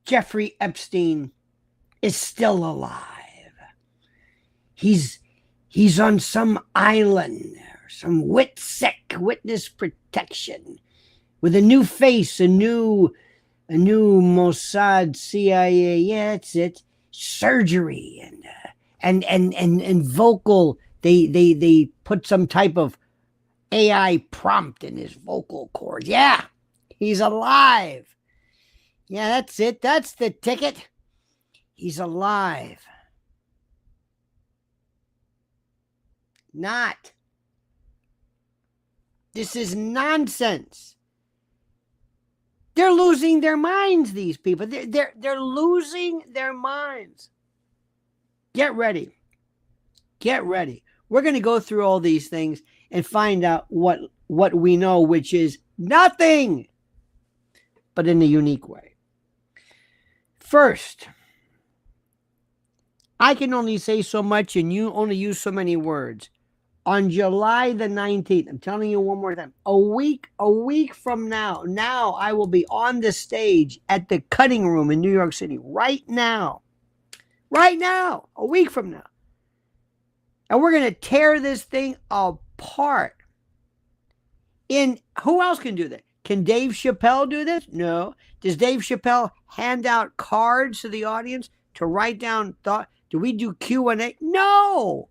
Jeffrey Epstein is still alive. He's on some island, some witness protection, with a new face, a new Mossad, CIA, yeah, that's it, surgery, and vocal. They put some type of AI prompt in his vocal cords. Yeah, he's alive. Yeah, that's it. That's the ticket. He's alive. Not. This is nonsense. They're losing their minds, these people. They're losing their minds. Get ready. Get ready. We're going to go through all these things and find out what we know, which is nothing, but in a unique way. First, I can only say so much and you only use so many words. On July the 19th, I'm telling you one more time, a week from now, I will be on the stage at the Cutting Room in New York City, right now, a week from now. And we're going to tear this thing apart. Who else can do that? Can Dave Chappelle do this? No. Does Dave Chappelle hand out cards to the audience to write down thought? Do we do Q&A? No.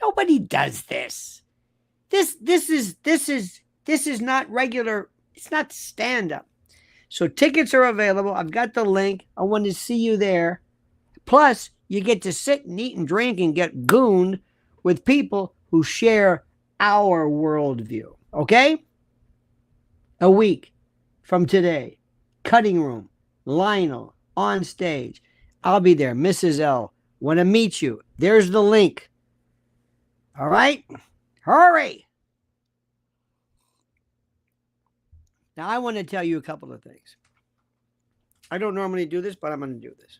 Nobody does this. This is not regular. It's not stand-up. So tickets are available. I've got the link. I want to see you there. Plus, you get to sit and eat and drink and get gooned with people who share our worldview. Okay? A week from today. Cutting Room. Lionel on stage. I'll be there. Mrs. L. Want to meet you. There's the link. All right? Hurry. Now, I want to tell you a couple of things. I don't normally do this, but I'm going to do this.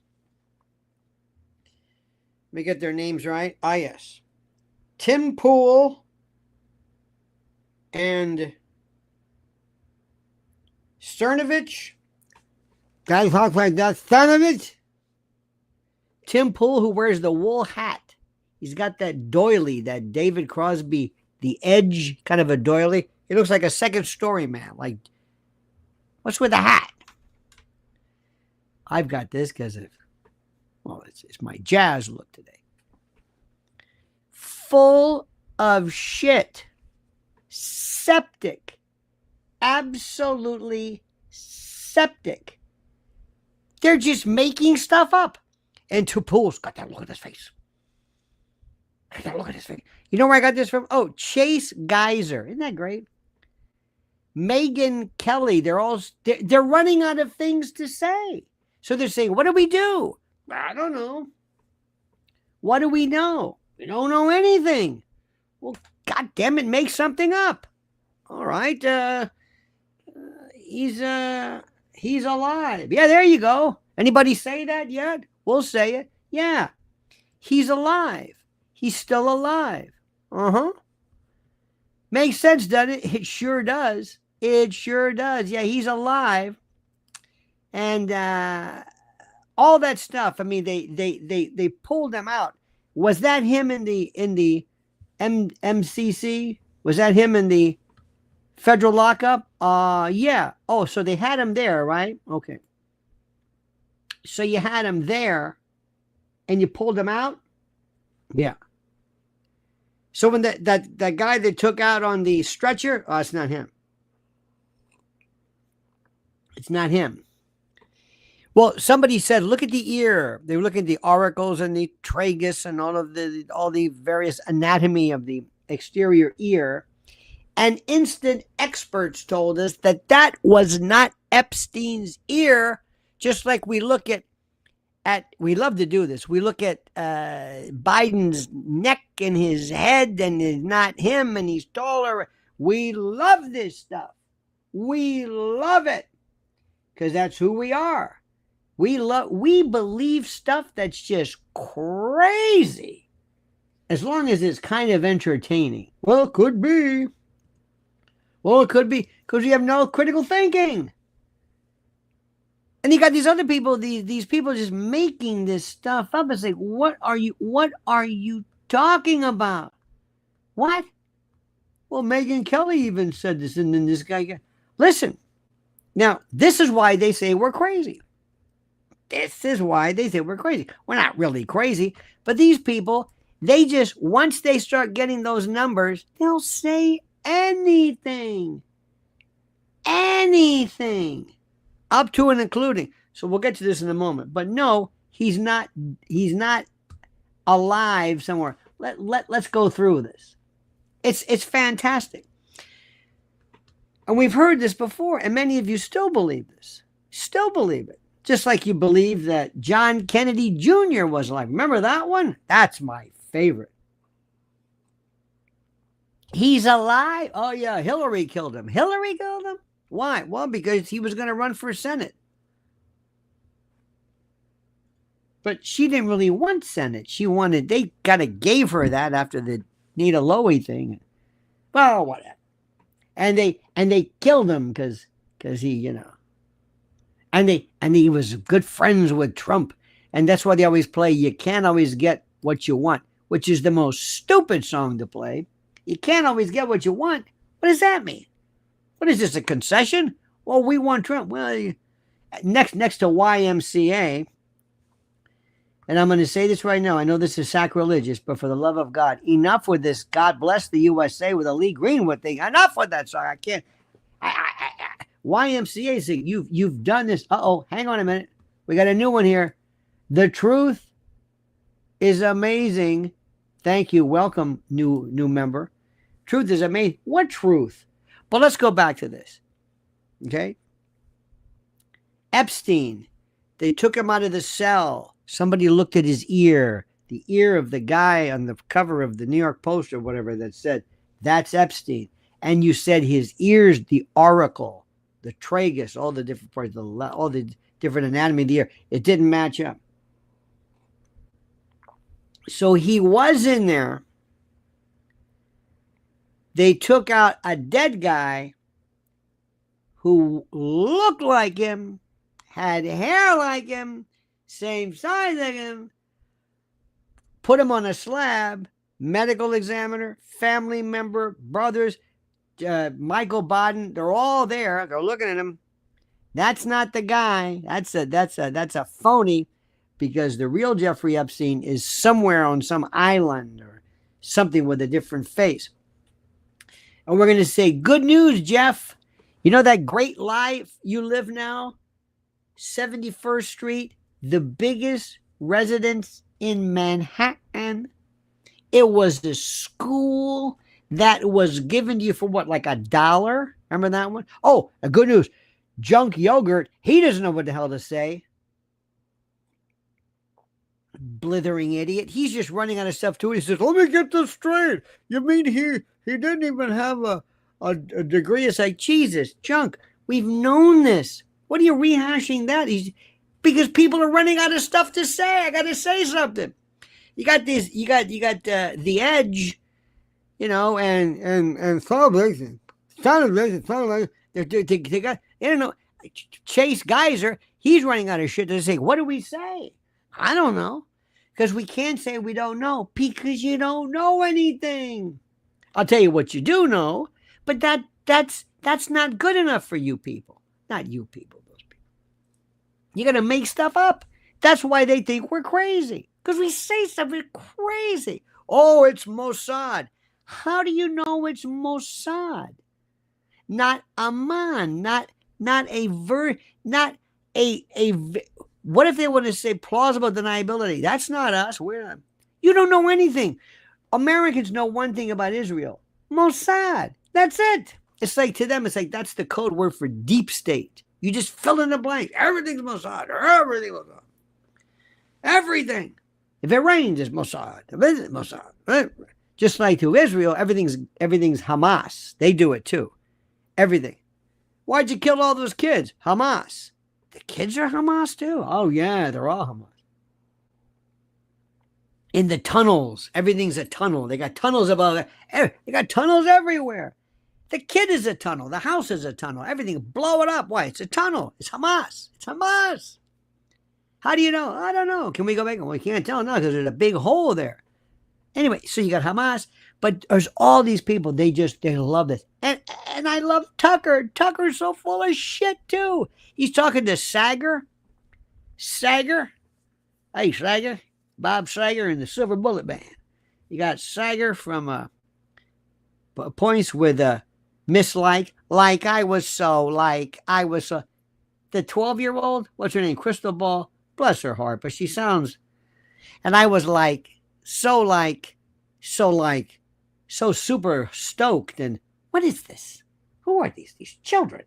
Let me get their names right. Ah, yes. Tim Pool and Cernovich. Guys talk like that. Cernovich. Tim Pool, who wears the wool hat. He's got that doily, that David Crosby, the Edge kind of a doily. He looks like a second story man. Like, what's with the hat? I've got this because of, well, it's my jazz look today. Full of shit. Septic. Absolutely septic. They're just making stuff up. And Tupool's got that look at his face. Look at his face. You know where I got this from? Oh, Chase Geyser. Isn't that great? Megan Kelly. They're running out of things to say. So they're saying, what do we do? I don't know. What do we know? We don't know anything. Well, God damn it, make something up. All right. He's alive. Yeah, there you go. Anybody say that yet? We'll say it. Yeah. He's alive. He's still alive. Makes sense, doesn't it? It sure does. It sure does. Yeah, he's alive. And all that stuff. I mean, they pulled him out. Was that him in the MCC? Was that him in the federal lockup? Yeah. Oh, so they had him there, right? Okay. So you had him there and you pulled him out? Yeah. So when that guy that took out on the stretcher, oh, it's not him. It's not him. Well, somebody said, look at the ear. They were looking at the auricles and the tragus and all the various anatomy of the exterior ear. And instant experts told us that was not Epstein's ear, just like we look at we love to do this. We look at Biden's neck and his head, and it's not him, and he's taller. We love this stuff. We love it because that's who we are. We believe stuff that's just crazy, as long as it's kind of entertaining. Well, it could be. Well, it could be because we have no critical thinking. And you got these other people, these people just making this stuff up. It's like, what are you talking about? What? Well, Megyn Kelly even said this, and then this guy. Listen, now this is why they say we're crazy. This is why they say we're crazy. We're not really crazy, but these people, they just, once they start getting those numbers, they'll say anything. Anything. Up to and including. So we'll get to this in a moment. But no, he's not alive somewhere. Let's go through this. It's fantastic. And we've heard this before, and many of you still believe this. Still believe it. Just like you believe that John Kennedy Jr. was alive. Remember that one? That's my favorite. He's alive. Oh, yeah, Hillary killed him. Hillary killed him? Why? Well, because he was going to run for Senate. But she didn't really want Senate. She wanted, they kind of gave her that after the Nita Lowey thing. Well, whatever. And they killed him because he, you know. And he was good friends with Trump. And that's why they always play You Can't Always Get What You Want, which is the most stupid song to play. You can't always get what you want. What does that mean? What is this, a concession? Well, we want Trump. Well, next to YMCA, and I'm going to say this right now. I know this is sacrilegious, but for the love of God, enough with this God Bless the USA with a Lee Greenwood thing. Enough with that song. I can't. YMCA saying you've done this. Uh-oh, hang on a minute. We got a new one here. The truth is amazing. Thank you. Welcome, new member. Truth is amazing. What truth? But let's go back to this. Okay? Epstein. They took him out of the cell. Somebody looked at his ear. The ear of the guy on the cover of the New York Post or whatever that said, that's Epstein. And you said his ear's the auricle, the tragus, all the different parts, all the different anatomy of the ear. It didn't match up. So he was in there. They took out a dead guy who looked like him, had hair like him, same size like him, put him on a slab, medical examiner, family member, brothers, Michael Baden, they're all there. They're looking at him. That's not the guy. That's a phony, because the real Jeffrey Epstein is somewhere on some island or something with a different face. And we're going to say, good news, Jeff. You know that great life you live now? 71st Street, the biggest residence in Manhattan. It was the school that was given to you for what, like $1? Remember that one? Oh, good news. Junk Yogurt, he doesn't know what the hell to say. Blithering idiot. He's just running out of stuff too. He says, let me get this straight. You mean he didn't even have a degree? It's like, Jesus, Junk, we've known this. What are you rehashing that? Because people are running out of stuff to say. I got to say something. You got this. You got The Edge, you know, and Celebration. They don't know. Chase Geyser, he's running out of shit to say. What do we say? I don't know. Because we can't say we don't know, because you don't know anything. I'll tell you what you do know, but that's not good enough for you people. Not you people, those people. You got to make stuff up. That's why they think we're crazy. Because we say stuff that's crazy. Oh, it's Mossad. How do you know it's Mossad? Not Amman, not a what if they want to say plausible deniability? That's not us. We're not. You don't know anything. Americans know one thing about Israel. Mossad. That's it. It's like, to them, it's like that's the code word for deep state. You just fill in the blank. Everything's Mossad. Everything's Mossad. Everything. If it rains, it's Mossad. If it's Mossad. Just like to Israel, everything's Hamas. They do it too. Everything. Why'd you kill all those kids? Hamas. The kids are Hamas too? Oh, yeah, they're all Hamas. In the tunnels. Everything's a tunnel. They got tunnels above there. They got tunnels everywhere. The kid is a tunnel. The house is a tunnel. Everything. Blow it up. Why? It's a tunnel. It's Hamas. It's Hamas. How do you know? I don't know. Can we go back? Well, we can't tell now because there's a big hole there. Anyway, so you got Hamas, but there's all these people. They love this. And I love Tucker. Tucker's so full of shit, too. He's talking to Sager. Sager. Hey, Sager. Bob Sager and the Silver Bullet Band. You got Sager from Points with Mislike. I was so. The 12-year-old, what's her name? Crystal Ball. Bless her heart, but she sounds. And I was so super stoked. And what is this? Who are these? These children.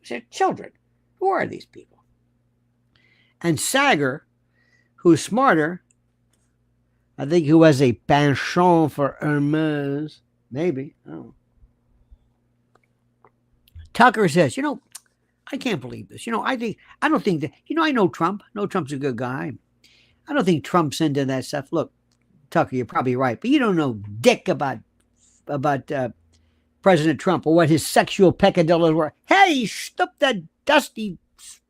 They're children. Who are these people? And Sager, who's smarter, I think who has a penchant for Hermes, maybe. Oh. Tucker says, I can't believe this. I don't think that, I know Trump. I know Trump's a good guy. I don't think Trump's into that stuff. Look, Tucker, you're probably right, but you don't know dick about President Trump or what his sexual peccadillos were. Hey, he stooped that Dusty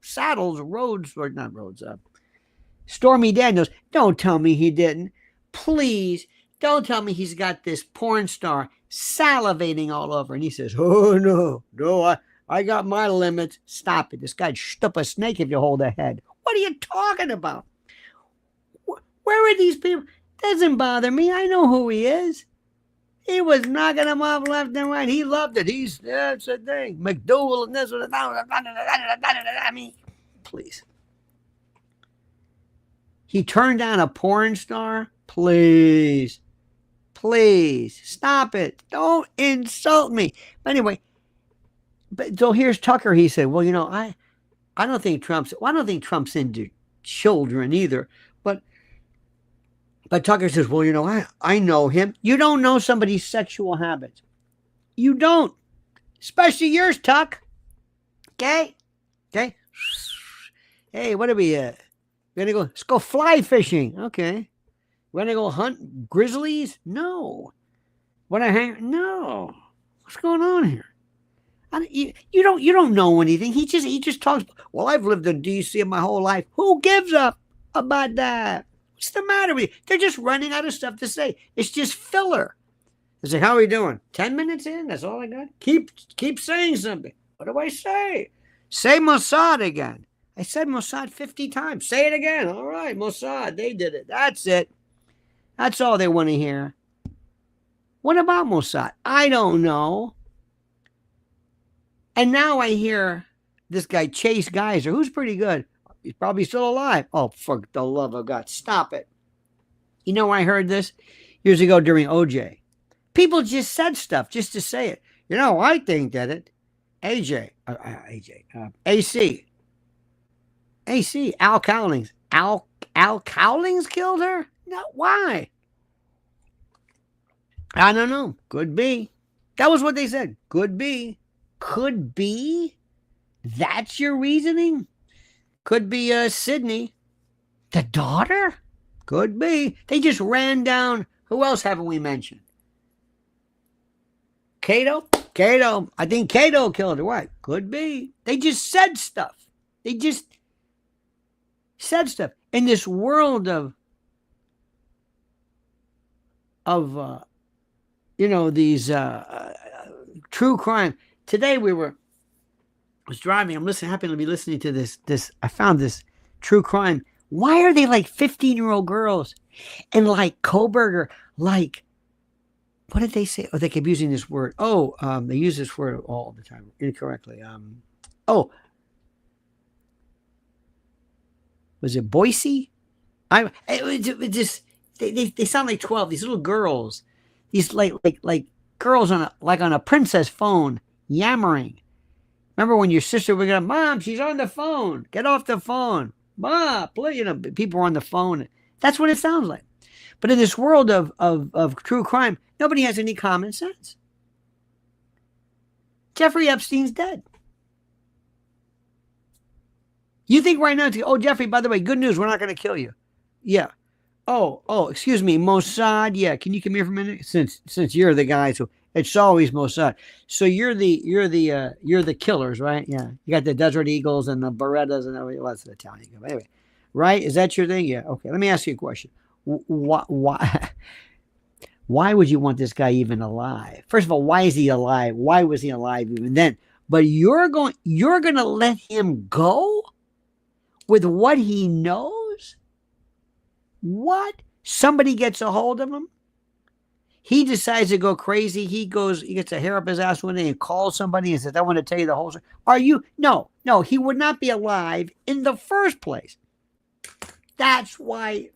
Saddles Rhodes, or not Rhodes, Stormy Daniels. Don't tell me he didn't. Please, don't tell me he's got this porn star salivating all over. And he says, oh, no, I got my limits. Stop it. This guy'd stuff a snake if you hold a head. What are you talking about? Where are these people? Doesn't bother me. I know who he is. He was knocking them off left and right. He loved it. That's the thing. McDougal and this. I mean, please. He turned down a porn star? Please. Stop it. Don't insult me. But anyway, so here's Tucker. He said, well, I don't think Trump's into children either. But Tucker says, well, I know him. You don't know somebody's sexual habits. You don't. Especially yours, Tuck. Okay? Hey, what are we let's go fly fishing. Okay. We're gonna go hunt grizzlies? No. Wanna hang? No. What's going on here? You don't know anything. He just talks. Well, I've lived in D.C. my whole life. Who gives up about that? What's the matter with you? They're just running out of stuff to say. It's just filler. It's like, how are we doing? 10 minutes in? That's all I got? Keep saying something. What do I say? Say Mossad again. I said Mossad 50 times. Say it again. All right, Mossad. They did it. That's it. That's all they want to hear. What about Mossad? I don't know. And now I hear this guy, Chase Geyser, who's pretty good. He's probably still alive. Oh, for the love of God. Stop it. You know, I heard this years ago during OJ. People just said stuff just to say it. I think that it. AC. Al Cowlings. Al Cowlings killed her? No, why? I don't know. Could be. That was what they said. Could be. Could be? That's your reasoning? Could be Sydney. The daughter? Could be. They just ran down. Who else haven't we mentioned? Cato? I think Cato killed her. What? Could be. They just said stuff. They just said stuff. In this world of these true crime. Today I was driving. Happened to be listening to this. I found this true crime. Why are they like 15-year-old girls and like Koberger, like, what did they say? Oh, they keep using this word. Oh, they use this word all the time incorrectly. Was it Boise? It just they sound like 12. These little girls, these like girls on a princess phone yammering. Remember when your sister would go, Mom, she's on the phone. Get off the phone. Mom, people are on the phone. That's what it sounds like. But in this world of true crime, nobody has any common sense. Jeffrey Epstein's dead. You think right now, Jeffrey, by the way, good news, we're not going to kill you. Yeah. Oh, excuse me, Mossad. Yeah, can you come here for a minute? Since you're the guy, so It's always Mossad. So you're the killers, right? Yeah. You got the Desert Eagles and the Berettas and everything. Well, that's the Italian. But anyway, right? Is that your thing? Yeah. Okay. Let me ask you a question. Why why would you want this guy even alive? First of all, why is he alive? Why was he alive even then? But you're going to let him go with what he knows? What? Somebody gets a hold of him? He decides to go crazy. He gets a hair up his ass one day and calls somebody and says, I want to tell you the whole story. Are you? No, he would not be alive in the first place. That's why.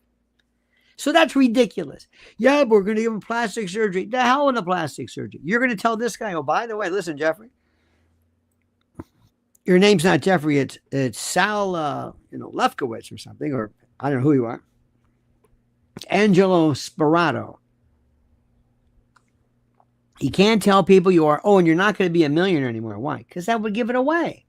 So that's ridiculous. Yeah, but we're going to give him plastic surgery. The hell with the plastic surgery. You're going to tell this guy, oh, by the way, listen, Jeffrey, your name's not Jeffrey. It's Sal, Lefkowitz or something, or I don't know who you are. Angelo Sperato. You can't tell people you are, and you're not going to be a millionaire anymore. Why? Because that would give it away.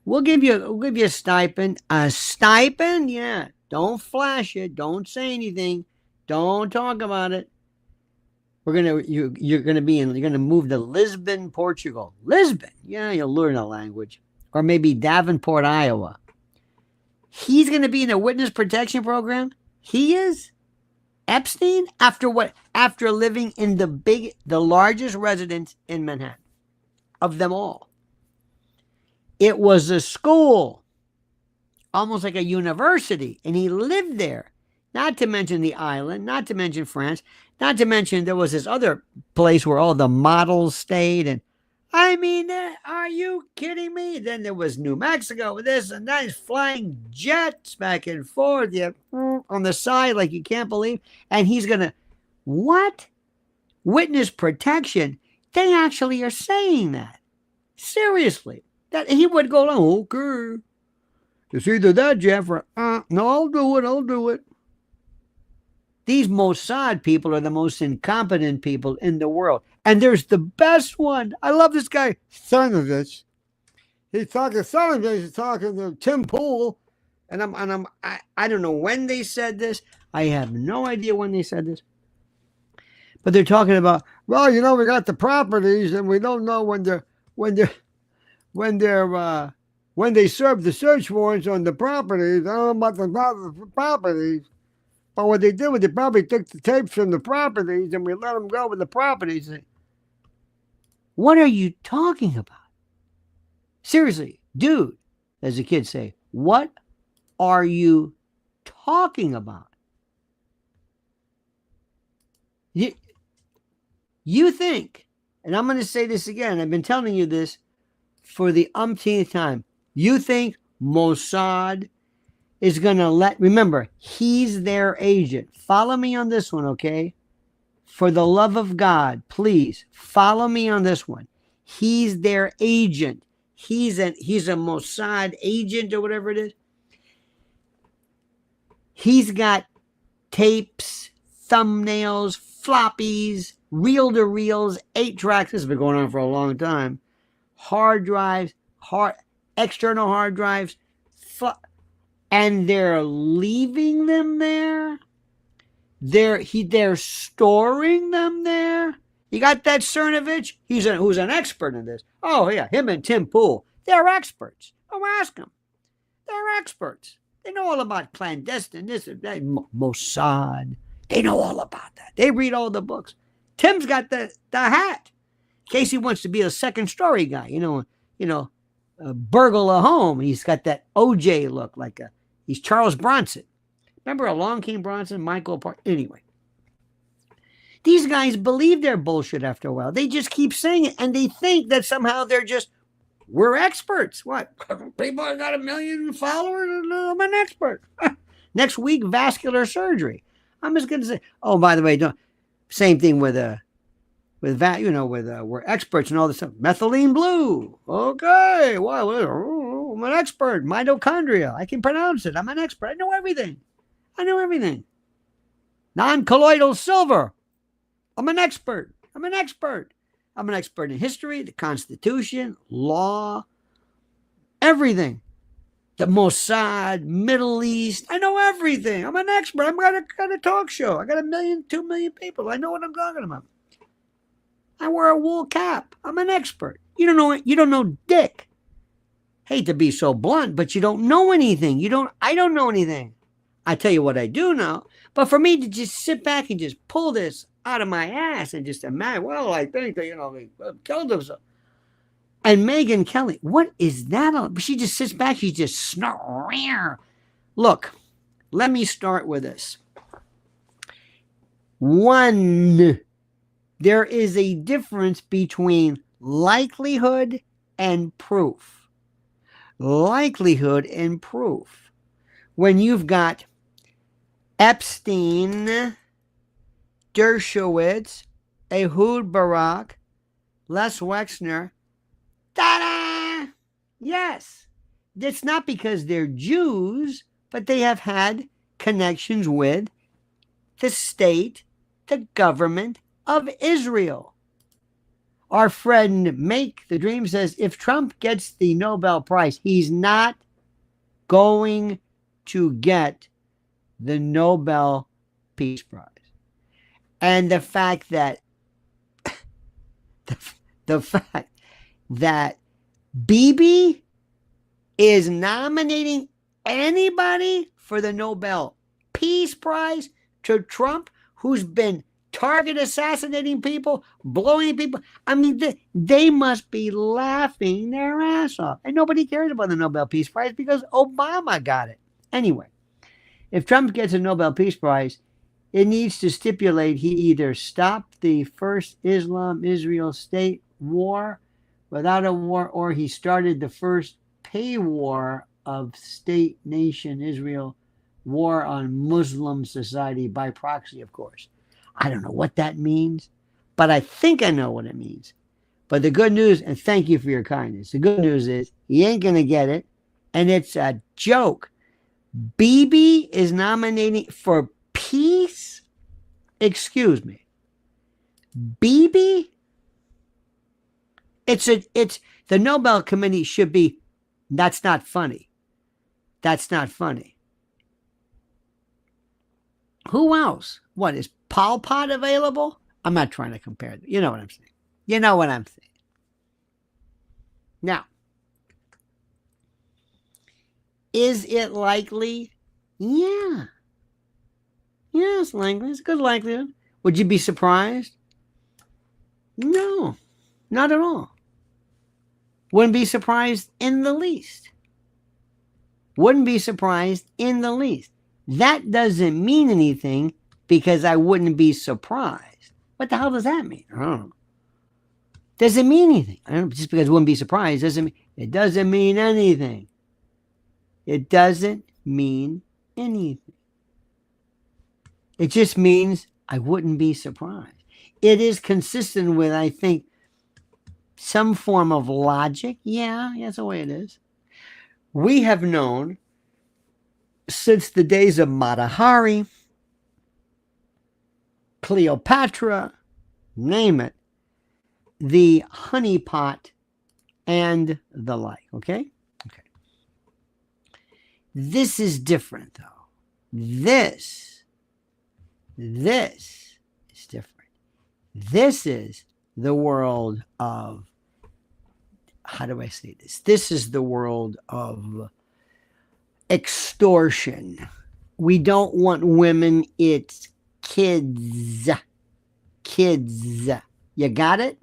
We'll give you a stipend. A stipend? Yeah. Don't flash it. Don't say anything. Don't talk about it. You're gonna move to Lisbon, Portugal. Lisbon. Yeah, you'll learn a language. Or maybe Davenport, Iowa. He's gonna be in a witness protection program. He is? Epstein? After what? After living in the largest residence in Manhattan of them all. It was a school, almost like a university, and he lived there. Not to mention the island, not to mention France, not to mention there was this other place where all the models stayed. And I mean, are you kidding me? Then there was New Mexico with this and that, flying jets back and forth on the side like you can't believe. And he's going to, what? Witness protection? They actually are saying that. Seriously. That he would go, okay. It's either that, Jeff, or, no, I'll do it. These Mossad people are the most incompetent people in the world. And there's the best one. I love this guy, Cernovich. He's talking to Tim Pool. And I don't know when they said this. I have no idea when they said this. But they're talking about, well, we got the properties and we don't know when they serve the search warrants on the properties. I don't know about the properties. But what they did was they probably took the tapes from the properties and we let them go with the properties. What are you talking about? Seriously, dude, as the kids say, what are you talking about? You think, and I'm going to say this again, I've been telling you this for the umpteenth time. You think Mossad is going to remember, he's their agent. Follow me on this one, okay? For the love of God, please follow me on this one. He's their agent. He's a Mossad agent or whatever it is. He's got tapes, thumbnails, floppies, reel-to-reels, 8-tracks. This has been going on for a long time. Hard drives, external hard drives, and they're leaving them there. They're storing them there. You got that Cernovich? Who's an expert in this. Oh yeah, him and Tim Pool. They're experts. Oh, ask them. They're experts. They know all about clandestine, this and that, Mossad. They know all about that. They read all the books. Tim's got the hat. In case he wants to be a second story guy, burgle a home. He's got that OJ look, he's Charles Bronson. Remember Along Came Bronson, Michael Park? Anyway. These guys believe their bullshit after a while. They just keep saying it, and they think that somehow we're experts. What? People have got 1 million followers, and I'm an expert. Next week, vascular surgery. I'm just going to say, oh, by the way, same thing with we're experts and all this stuff. Methylene blue. Okay. Well, I'm an expert. Mitochondria. I can pronounce it. I'm an expert. I know everything. Non-colloidal silver. I'm an expert. I'm an expert in history, the Constitution, law, everything. The Mossad, Middle East. I know everything. I'm an expert. I've got a talk show. I got 1 million, 2 million people. I know what I'm talking about. I wear a wool cap. I'm an expert. You don't know dick. Hate to be so blunt, but you don't know anything. I don't know anything. I tell you what I do know. But for me to just sit back and just pull this out of my ass and just imagine, well, I think that, they killed himself. And Megyn Kelly, what is that? She just sits back, she just snort. Look, let me start with this. One, there is a difference between likelihood and proof. Likelihood and proof. When you've got Epstein, Dershowitz, Ehud Barak, Les Wexner, ta-da! Yes. It's not because they're Jews, but they have had connections with the state, the government of Israel. Our friend Make the Dream says, if Trump gets the Nobel Prize, he's not going to get the Nobel Peace Prize. And the fact that the fact that Bibi is nominating anybody for the Nobel Peace Prize to Trump, who's been target assassinating people, blowing people. I mean, they must be laughing their ass off. And nobody cares about the Nobel Peace Prize because Obama got it. Anyway, if Trump gets a Nobel Peace Prize, it needs to stipulate he either stopped the first Islam-Israel state war without a war, or he started the first pay war of state-nation Israel, war on Muslim society by proxy, of course. I don't know what that means, but I think I know what it means. But the good news, and thank you for your kindness, the good news is he ain't going to get it, and it's a joke. Bibi is nominating for peace? Excuse me. Bibi? It's the Nobel Committee should be, that's not funny. That's not funny. Who else? What, is Pol Pot available? I'm not trying to compare them. You know what I'm saying. You know what I'm saying. Now, is it likely? Yeah. Yeah, it's likely. It's a good likelihood. Would you be surprised? No, not at all. Wouldn't be surprised in the least. Wouldn't be surprised in the least. That doesn't mean anything because I wouldn't be surprised. What the hell does that mean? I don't know. Does it mean anything? I don't know. Just because I wouldn't be surprised it doesn't mean anything. It doesn't mean anything. It just means I wouldn't be surprised. It is consistent with, I think, some form of logic. Yeah, that's the way it is. We have known since the days of Mata Hari, Cleopatra, name it, the honeypot, and the like. Okay? Okay. This is different, though. This is different. This is the world of, how do I say this? This is the world of extortion. We don't want women, it's kids. Kids. You got it?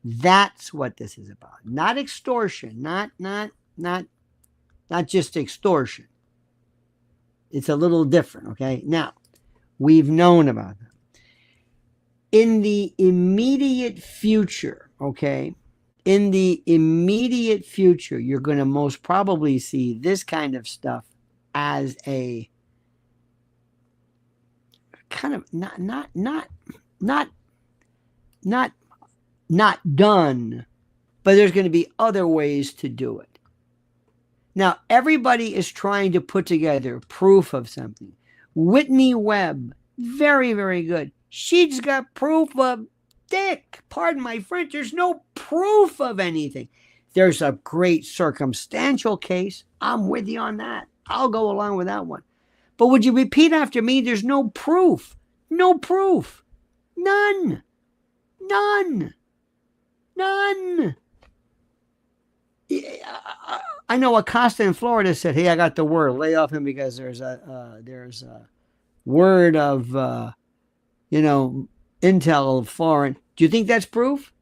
That's what this is about. Not extortion. Not just extortion. It's a little different, okay? Now, we've known about that. In the immediate future, okay? In the immediate future, you're going to most probably see this kind of stuff as a kind of not done, but there's going to be other ways to do it. Now, everybody is trying to put together proof of something. Whitney Webb, very, very good. She's got proof of dick. Pardon my French. There's no proof of anything. There's a great circumstantial case. I'm with you on that. I'll go along with that one. But would you repeat after me? There's no proof. No proof. None. None. None. I know Acosta in Florida said, "Hey, I got the word. Lay off him because there's a word of intel of foreign." Do you think that's proof?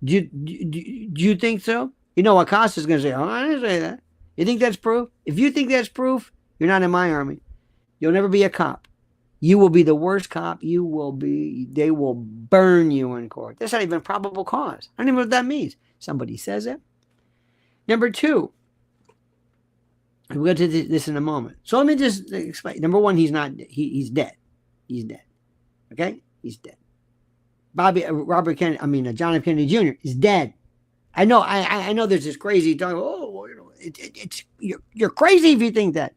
Do you think so? Acosta's going to say, "Oh, I didn't say that." You think that's proof? If you think that's proof, you're not in my army. You'll never be a cop. You will be the worst cop. They will burn you in court. That's not even probable cause. I don't even know what that means. Somebody says it. Number two, we'll get to this in a moment. So let me just explain. Number one, he's dead. He's dead. Okay? He's dead. John F. Kennedy Jr. is dead. I know there's this crazy talk. Oh, you're crazy if you think that.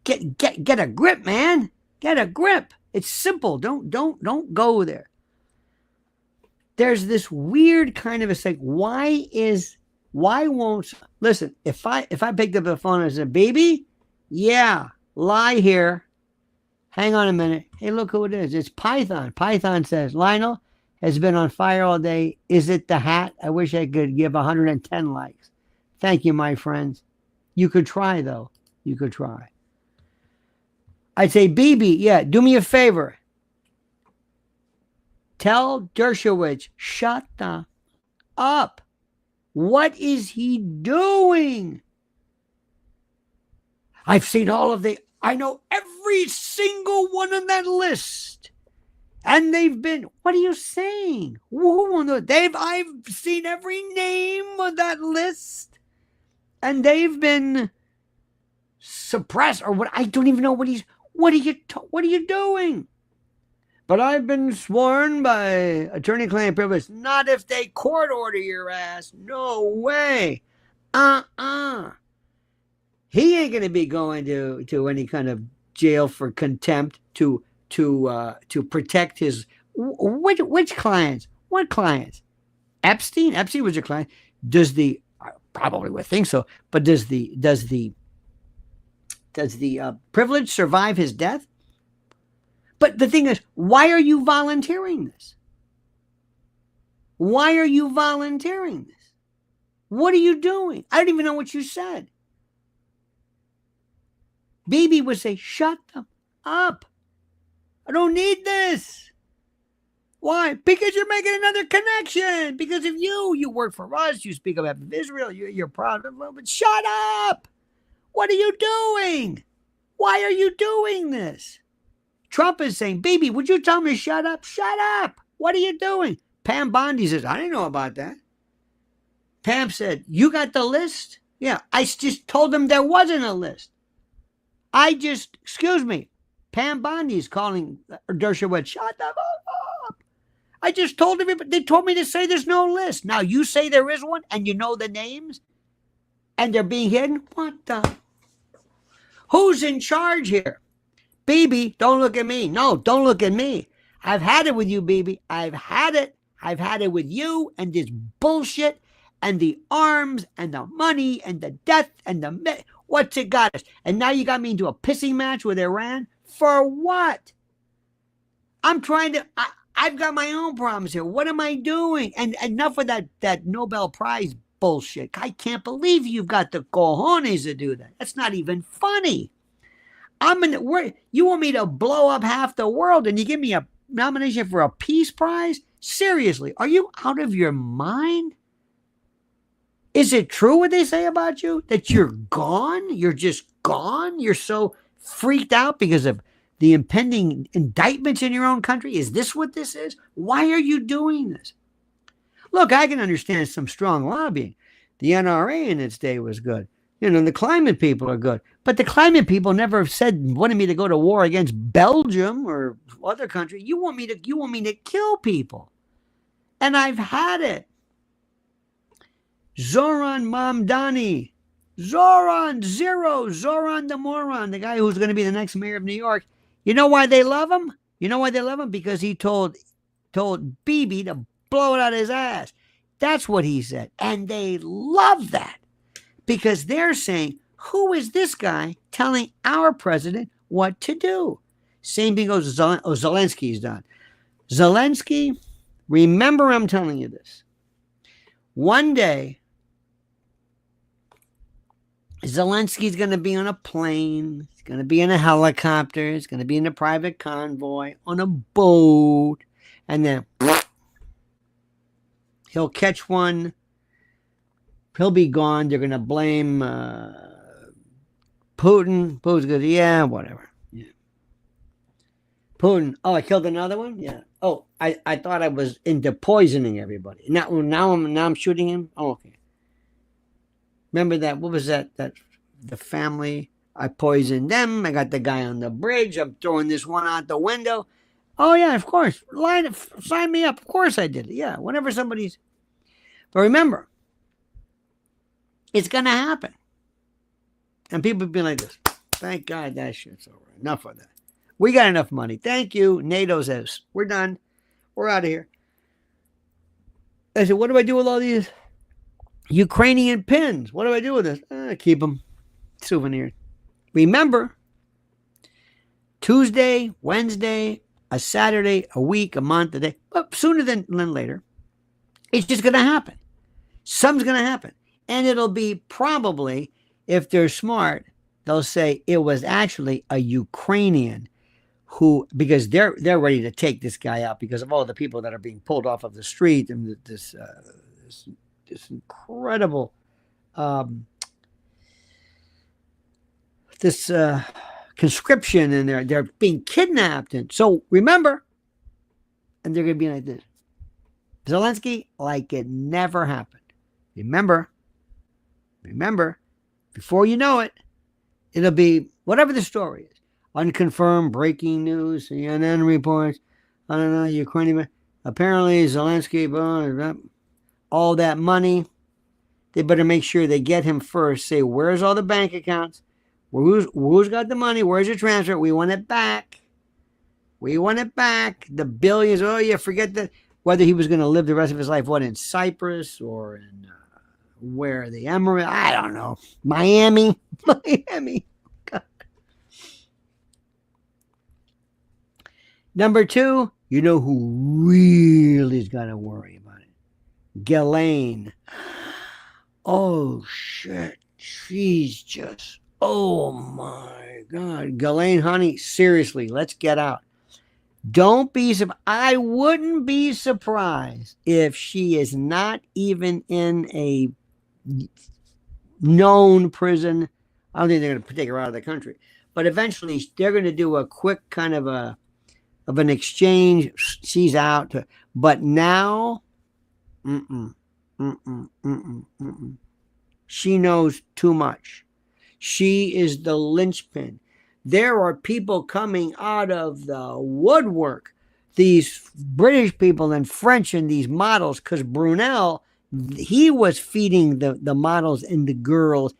Get a grip, man. Get a grip. It's simple. Don't go there. There's this weird kind of why won't listen, if I picked up the phone and said, "Baby, yeah, lie here. Hang on a minute. Hey, look who it is. It's Python." Python says, "Lionel has been on fire all day. Is it the hat? I wish I could give 110 likes. Thank you, my friends." You could try, though. You could try. I'd say, "BB, yeah, do me a favor. Tell Dershowitz, shut the up. What is he doing? I've seen I know every single one on that list. And they've been, what are you saying? I've seen every name on that list. And they've been suppressed or what? I don't even know what are you doing? But I've been sworn by attorney-client privilege. Not if they court order your ass. No way. He ain't going to be going to any kind of jail for contempt to protect his which clients? What clients? Epstein? Epstein was your client. I probably would think so. But does the privilege survive his death? But the thing is, why are you volunteering this? Why are you volunteering this? What are you doing? I don't even know what you said. BB would say, "Shut them up. I don't need this." Why? Because you're making another connection. Because if you work for us, you speak about Israel, you're proud of it, but shut up. What are you doing? Why are you doing this? Trump is saying, "BB, would you tell me to shut up? Shut up. What are you doing?" Pam Bondi says, "I didn't know about that." Pam said, "You got the list?" "Yeah, I just told them there wasn't a list. Excuse me, Pam Bondi is calling Dershowitz, shut the fuck up. I just told everybody, they told me to say there's no list. Now you say there is one and you know the names and they're being hidden? What the? Who's in charge here? BB, don't look at me. No, don't look at me. I've had it with you, BB. I've had it. I've had it with you and this bullshit and the arms and the money and the death and the... What's it got us? And now you got me into a pissing match with Iran? For what? I'm trying to... I've got my own problems here. What am I doing? And enough of that Nobel Prize bullshit. I can't believe you've got the cojones to do that. That's not even funny. You want me to blow up half the world and you give me a nomination for a peace prize? Seriously, are you out of your mind? Is it true what they say about you? That you're gone? You're just gone? You're so freaked out because of the impending indictments in your own country? Is this what this is? Why are you doing this? Look, I can understand some strong lobbying. The NRA in its day was good. The climate people are good. But the climate people never wanted me to go to war against Belgium or other country. You want me to kill people. And I've had it. Zoran Mamdani. Zoran the moron, the guy who's going to be the next mayor of New York. You know why they love him? Because he told Bibi to blow it out of his ass. That's what he said. And they love that. Because they're saying, who is this guy telling our president what to do? Same thing goes to Zelensky's done. Zelensky, remember I'm telling you this. One day, Zelensky's going to be on a plane. He's going to be in a helicopter. He's going to be in a private convoy, on a boat. And then he'll catch one. He'll be gone. They're going to blame Putin. Putin's going to, yeah, whatever. Yeah. Putin. Oh, I killed another one? Yeah. Oh, I thought I was into poisoning everybody. Now I'm shooting him? Oh, okay. Remember that? What was that? The family. I poisoned them. I got the guy on the bridge. I'm throwing this one out the window. Oh, yeah, of course. Sign me up. Of course I did it. Yeah, whenever somebody's... But remember, it's going to happen. And people be like this. Thank God that shit's over. Enough of that. We got enough money. Thank you. NATO says, we're done. We're out of here. I said, what do I do with all these Ukrainian pins? What do I do with this? Keep them. Souvenir. Remember, Tuesday, Wednesday, a Saturday, a week, a month, a day. But sooner than later, it's just going to happen. Something's going to happen. And it'll be probably, if they're smart, they'll say it was actually a Ukrainian who, because they're ready to take this guy out because of all the people that are being pulled off of the street and this incredible conscription, and they're being kidnapped. And so remember, and they're going to be like this. Zelensky, like it never happened. Remember, before you know it, it'll be whatever the story is. Unconfirmed breaking news, CNN reports, I don't know, Ukrainian, apparently Zelensky, all that money, they better make sure they get him first. Say, where's all the bank accounts? Who's got the money? Where's your transfer? We want it back. We want it back. The billions. Oh, yeah, forget that. Whether he was going to live the rest of his life, what, in Cyprus or in where, the Emirates? I don't know. Miami. God. Number two, you know who really's got to worry about it? Ghislaine. Oh, shit. She's just, oh, my God. Ghislaine, honey, seriously, let's get out. Don't be surprised. I wouldn't be surprised if she is not even in a known prison. I don't think they're going to take her out of the country. But eventually, they're going to do a quick kind of an exchange. She's out. But now, she knows too much. She is the linchpin. There are people coming out of the woodwork, these British people and French and these models, because Brunel, he was feeding the models and the girls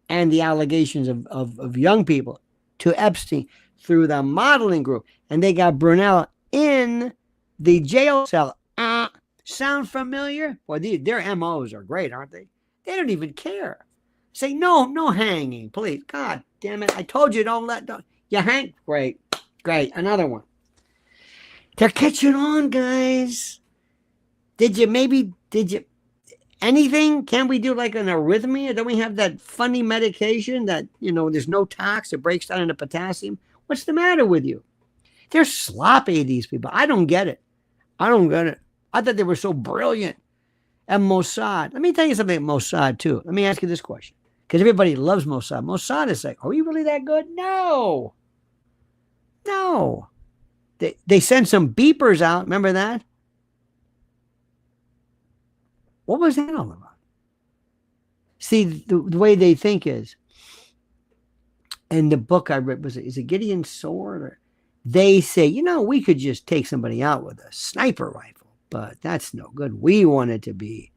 and the allegations of young people to Epstein through the modeling group. And they got Brunel in the jail cell. Sound familiar? Well, their MOs are great, aren't they? They don't even care. Say, no hanging, please. God damn it. I told you don't. You hang. Great. Another one. They're catching on, guys. Did you, anything? Can we do like an arrhythmia? Don't we have that funny medication that, there's no tox, it breaks down into potassium? What's the matter with you? They're sloppy, these people. I don't get it. I thought they were so brilliant. And Mossad. Let me tell you something about Mossad, too. Let me ask you this question. Because everybody loves Mossad. Mossad is like, are we really that good? No. They sent some beepers out. Remember that? What was that all about? See, the way they think is, in the book I read, is it Gideon Sword? Or they say, we could just take somebody out with a sniper rifle, but that's no good. We want it to be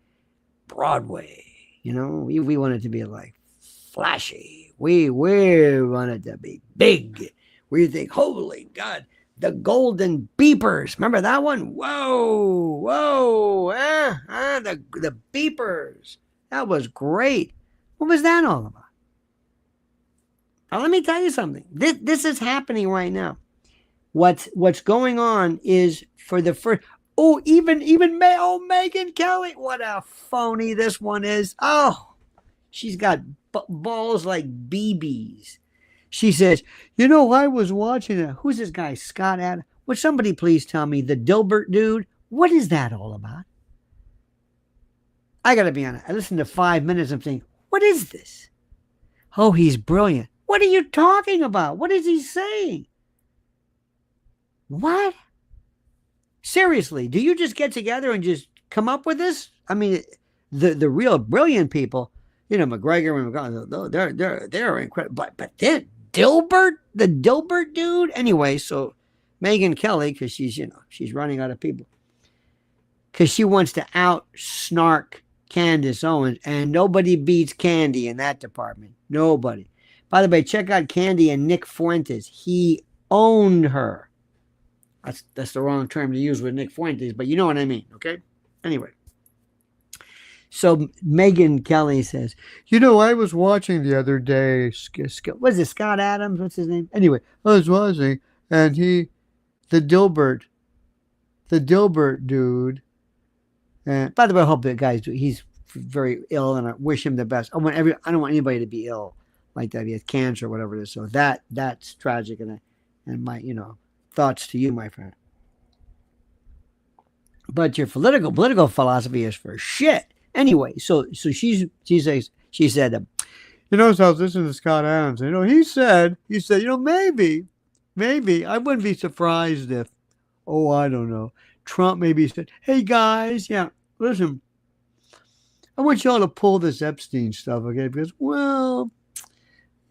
Broadway. We want it to be like flashy. We want it to be big. We think, holy God, the golden beepers. Remember that one? Whoa, the beepers. That was great. What was that all about? Now, let me tell you something. This is happening right now. What's going on is, for the first, Oh, even Megan Kelly. What a phony this one is. Oh, she's got balls like BBs. She says, you know, I was watching who's this guy, Scott Adams? Would somebody please tell me the Dilbert dude? What is that all about? I got to be honest. I listened to 5 minutes and think, what is this? Oh, he's brilliant. What are you talking about? What is he saying? What? Seriously, do you just get together and just come up with this? I mean, the real brilliant people, you know, McGregor and McGregor, they're incredible. But then Dilbert, the Dilbert dude. Anyway, so Megan Kelly, because she's running out of people, because she wants to out snark Candace Owens, and nobody beats Candy in that department. Nobody. By the way, check out Candy and Nick Fuentes. He owned her. That's the wrong term to use with Nick Fuentes, but you know what I mean, okay? Anyway. So Megan Kelly says, you know, I was watching the other day, what is it, Scott Adams? What's his name? Anyway, I was watching, and the Dilbert dude, and by the way, I hope that guy's, he's very ill, and I wish him the best. I don't want anybody to be ill like that. He has cancer or whatever it is. So that's tragic, and my, thoughts to you, my friend. But your political philosophy is for shit. Anyway, so she said, you know, so I was listening to Scott Adams. You know, he said, maybe I wouldn't be surprised if, I don't know, Trump maybe said, hey guys, yeah, listen, I want y'all to pull this Epstein stuff, okay? Because, well,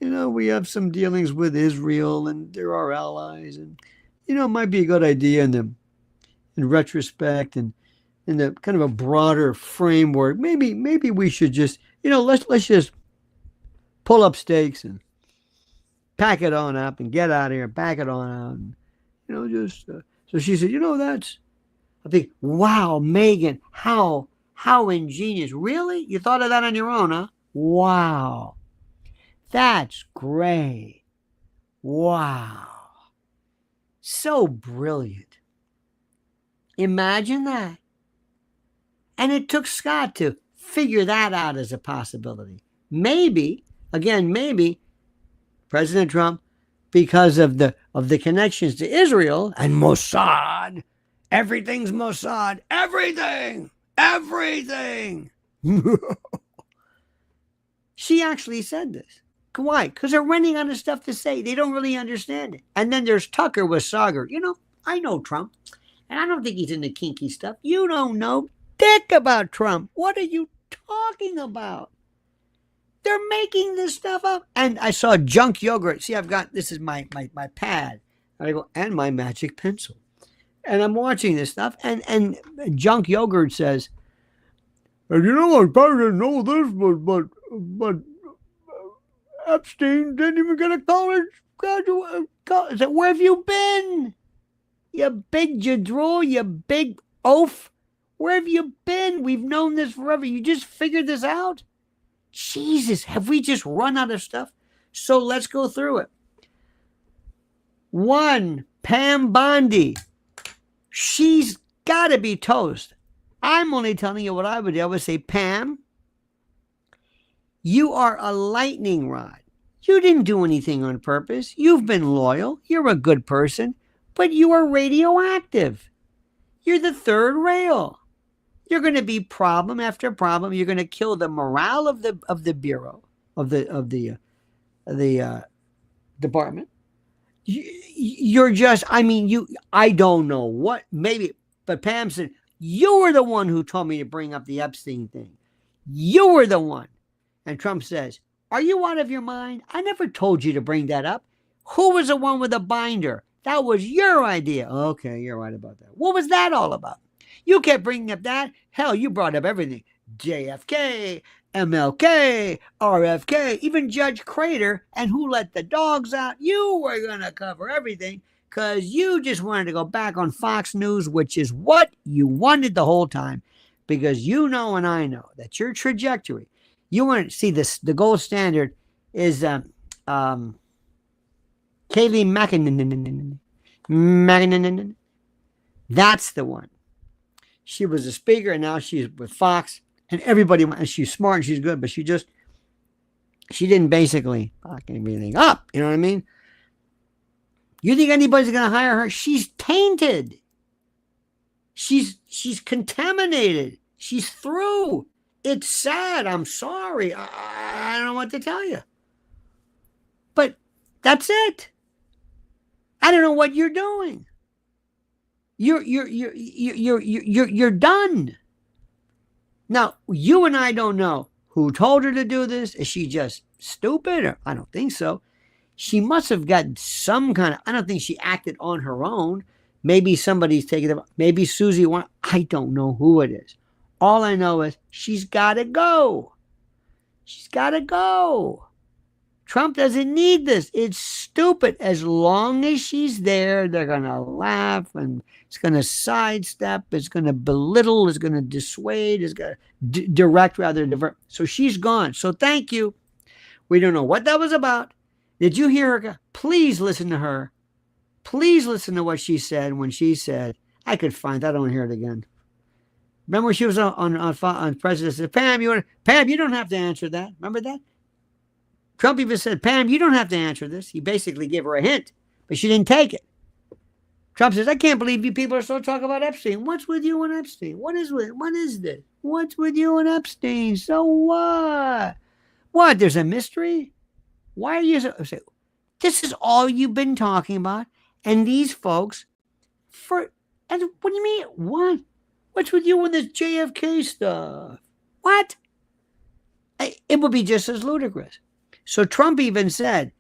we have some dealings with Israel, and they're our allies, and it might be a good idea in retrospect and in the kind of a broader framework. Maybe we should just, let's just pull up stakes and pack it on up and get out of here, pack it on out, and, so she said, I think, wow, Megan, how ingenious. Really? You thought of that on your own, huh? Wow. That's great. Wow. So brilliant. Imagine that. And it took Scott to figure that out as a possibility. Maybe President Trump, because of the connections to Israel and Mossad, everything's Mossad, everything. She actually said this. Why? Because they're running out of stuff to say. They don't really understand it. And then there's Tucker with Sagar. I know Trump, and I don't think he's into kinky stuff. You don't know dick about Trump. What are you talking about? They're making this stuff up. And I saw junk yogurt. See, this is my pad. And I go, and my magic pencil. And I'm watching this stuff, and junk yogurt says, and I probably didn't know this, but Epstein didn't even get a college graduate. Where have you been? You big jadrol, you big oaf. Where have you been? We've known this forever. You just figured this out? Jesus, have we just run out of stuff? So let's go through it. 1, Pam Bondi. She's got to be toast. I'm only telling you what I would do. I would say, Pam, you are a lightning rod. You didn't do anything on purpose. You've been loyal. You're a good person, but you are radioactive. You're the third rail. You're going to be problem after problem. You're going to kill the morale of the bureau, of the department. You're just, I don't know what, maybe, but Pam said, you were the one who told me to bring up the Epstein thing. You were the one. And Trump says, are you out of your mind? I never told you to bring that up. Who was the one with the binder? That was your idea. Okay, you're right about that. What was that all about? You kept bringing up that. Hell, you brought up everything. JFK, MLK, RFK, even Judge Crater, and who let the dogs out. You were going to cover everything because you just wanted to go back on Fox News, which is what you wanted the whole time, because you know and I know that your trajectory, you want to see this. The gold standard is Kayleigh McEnany. That's the one. She was a speaker, and now she's with Fox. And everybody, and she's smart and she's good, but she didn't basically fuck everything up. You know what I mean? You think anybody's going to hire her? She's tainted. She's contaminated. She's through. It's sad. I'm sorry. I don't know what to tell you. But that's it. I don't know what you're doing. You're done. Now, you and I don't know who told her to do this. Is she just stupid? Or I don't think so. She must have gotten some kind of, I don't think she acted on her own. Maybe somebody's taking it. Maybe Susie won. I don't know who it is. All I know is she's got to go. She's got to go. Trump doesn't need this. It's stupid. As long as she's there, they're going to laugh and it's going to sidestep. It's going to belittle. It's going to dissuade. It's going to direct rather than divert. So she's gone. So thank you. We don't know what that was about. Did you hear her? Please listen to her. Please listen to what she said when she said, I could find, I don't hear it again. Remember when she was on President said, Pam, you don't have to answer that. Remember that? Trump even said, Pam, you don't have to answer this. He basically gave her a hint, but she didn't take it. Trump says, I can't believe you people are still talking about Epstein. What's with you and Epstein? What is this? What's with you and Epstein? So what? What? There's a mystery? Why are you so... This is all you've been talking about. And these folks, what do you mean? What? What's with you and this JFK stuff? What? It would be just as ludicrous. So Trump even said,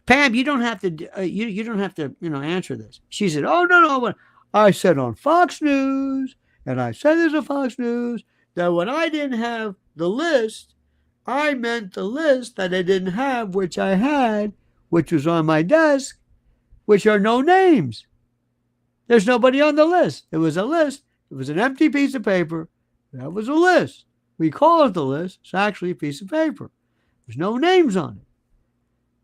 Pam, you don't have to, you don't have to, answer this. She said, oh, no. I said on Fox News, and I said this on Fox News, that when I didn't have the list, I meant the list that I didn't have, which I had, which was on my desk, which are no names. There's nobody on the list. It was a list. It was an empty piece of paper. That was a list. We call it the list. It's actually a piece of paper. There's no names on it.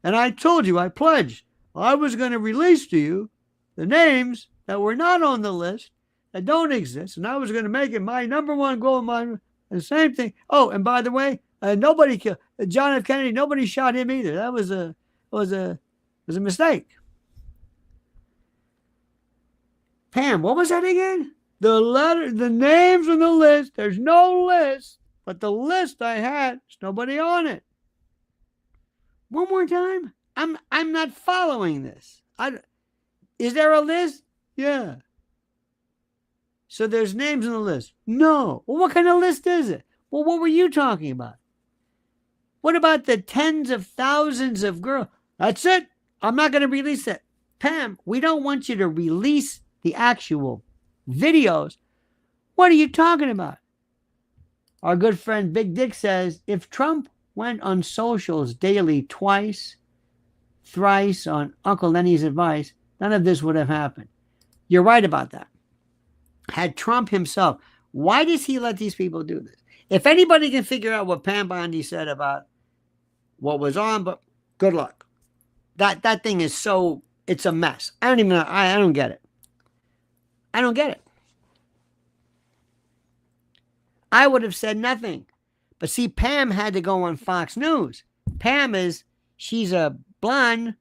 And I told you, I pledged, I was going to release to you the names that were not on the list, that don't exist, and I was going to make it my number one goal. The same thing. Oh, and by the way, nobody killed John F. Kennedy. Nobody shot him either. That was a mistake. Pam, what was that again? The names on the list. There's no list, but the list I had, there's nobody on it. One more time. I'm not following this. Is there a list? Yeah. So there's names on the list. No. Well, what kind of list is it? Well, what were you talking about? What about the tens of thousands of girls? That's it. I'm not going to release it. Pam, we don't want you to release the actual videos. What are you talking about? Our good friend Big Dick says, if Trump went on socials daily twice, thrice on Uncle Lenny's advice, none of this would have happened. You're right about that. Had Trump himself, why does he let these people do this? If anybody can figure out what Pam Bondi said about what was on, but good luck. That thing is so, it's a mess. I don't even know. I don't get it. I don't get it. I would have said nothing. But see, Pam had to go on Fox News. She's a blonde.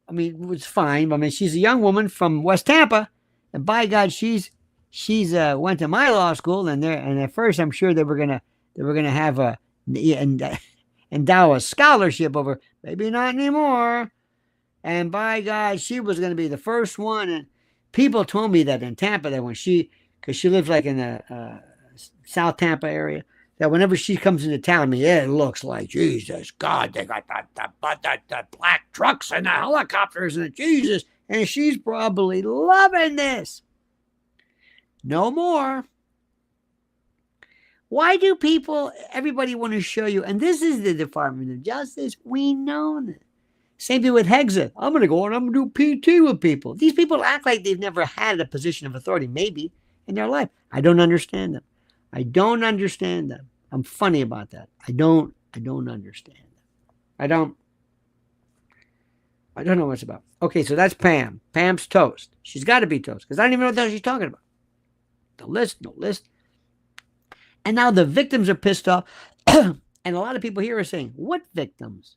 I mean, it was fine. I mean, she's a young woman from West Tampa. And by God, she's went to my law school. And at first, I'm sure they were gonna have endow a scholarship over. Maybe not anymore. And by God, she was going to be the first one. And people told me that in Tampa, that because she lives like in the South Tampa area, that whenever she comes into town, I mean, it looks like, Jesus, God, they got the black trucks and the helicopters and Jesus. And she's probably loving this. No more. Why do everybody want to show you, and this is the Department of Justice, we know this. Same thing with Hegseth. I'm going to go and I'm going to do PT with people. These people act like they've never had a position of authority, maybe, in their life. I don't understand them. I'm funny about that. I don't understand them. I don't know what it's about. Okay, so that's Pam. Pam's toast. She's got to be toast because I don't even know what the hell she's talking about. the list, no list. And now the victims are pissed off. And a lot of people here are saying, what victims?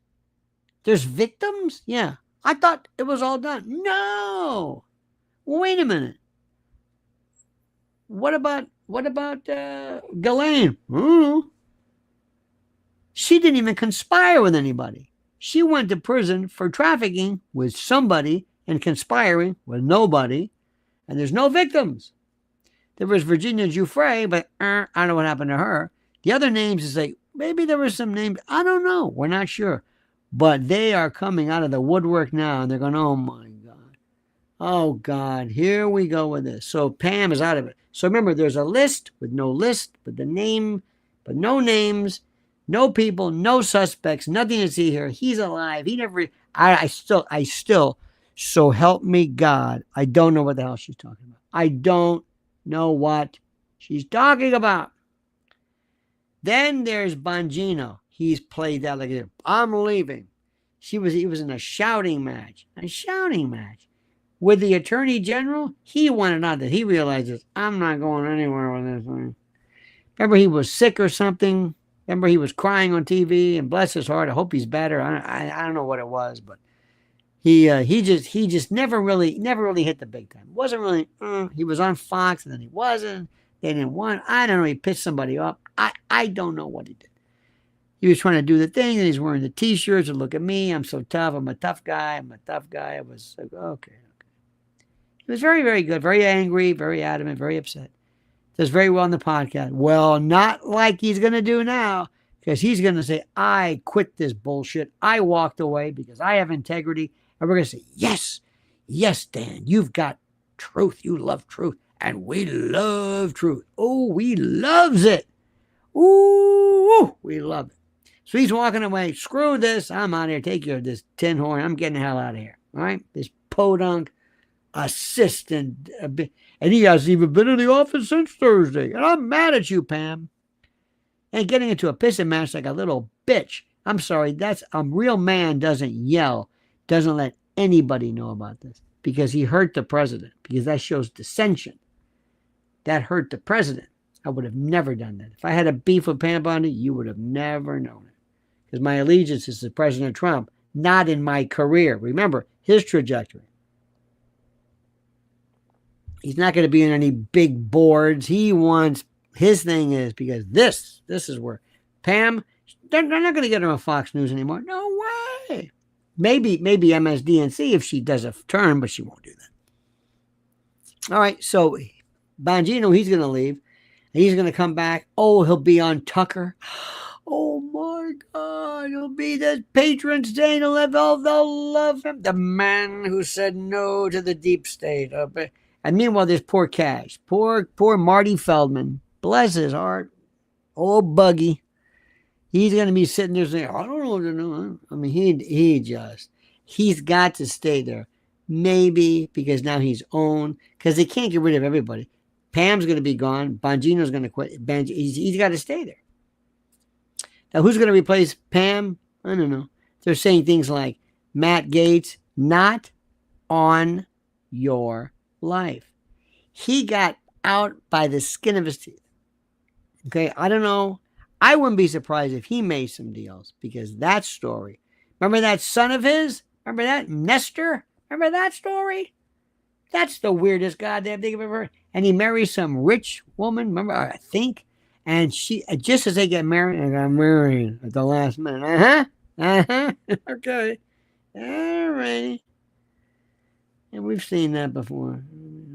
There's victims? Yeah. I thought it was all done. No. Wait a minute. What about Ghislaine? She didn't even conspire with anybody. She went to prison for trafficking with somebody and conspiring with nobody. And there's no victims. There was Virginia Giuffre, but I don't know what happened to her. The other names is like, maybe there were some names. I don't know. We're not sure. But they are coming out of the woodwork now, and they're going, oh, my God. Oh, God. Here we go with this. So Pam is out of it. So remember, there's a list, but no name, but no names, no people, no suspects, nothing to see here. He's alive. He never, I still, so help me God, I don't know what the hell she's talking about. I don't know what she's talking about. Then there's Bongino. He's played that like, I'm leaving. He was in a shouting match. With the Attorney General. He wanted out that he realizes, I'm not going anywhere with this thing. Remember he was sick or something. Remember he was crying on TV, and bless his heart, I hope he's better. I don't know what it was, but he just never really hit the big time. Wasn't really, he was on Fox and then he wasn't. They didn't want, I don't know, he pissed somebody off. I don't know what he did. He was trying to do the thing, and he's wearing the T-shirts, and look at me, I'm so tough, I'm a tough guy. I was like, okay. He was very, very good, very angry, very adamant, very upset. Does very well on the podcast. Well, not like he's going to do now, because he's going to say, I quit this bullshit. I walked away because I have integrity. And we're going to say, yes, Dan, you've got truth. You love truth. And we love truth. Oh, we loves it. Ooh, we love it. So he's walking away. Screw this. I'm out of here. Take your this tin horn. I'm getting the hell out of here. All right? This podunk assistant. And he hasn't even been in the office since Thursday. And I'm mad at you, Pam. And getting into a pissing match like a little bitch. I'm sorry. That's a real man doesn't yell. Doesn't let anybody know about this. Because he hurt the president. Because that shows dissension. That hurt the president. I would have never done that. If I had a beef with Pam Bondi, you would have never known it. Because my allegiance is to President Trump, not in my career. Remember, his trajectory. He's not going to be in any big boards. He wants, his thing is, because this is where Pam, they're not going to get her on Fox News anymore. No way. Maybe MSDNC if she does a turn, but she won't do that. All right, so Bongino, he's going to leave. And he's going to come back. Oh, he'll be on Tucker. Oh, my God. He'll be the patron saint. They'll love him. The man who said no to the deep state. And meanwhile, there's poor Cash. Poor Marty Feldman. Bless his heart. Oh, Buggy. He's going to be sitting there saying, I don't know what to do. I mean, he's got to stay there. Maybe because now he's owned. Because they can't get rid of everybody. Pam's going to be gone. Bongino's going to quit. He's got to stay there. Now, who's going to replace Pam? I don't know. They're saying things like, Matt Gaetz, not on your life. He got out by the skin of his teeth. Okay, I don't know. I wouldn't be surprised if he made some deals because that story. Remember that son of his? Remember that? Nestor? Remember that story? That's the weirdest goddamn thing I've ever heard. And he marries some rich woman, remember, I think. And she, just as they get married, and got married at the last minute. Okay. All right. And we've seen that before.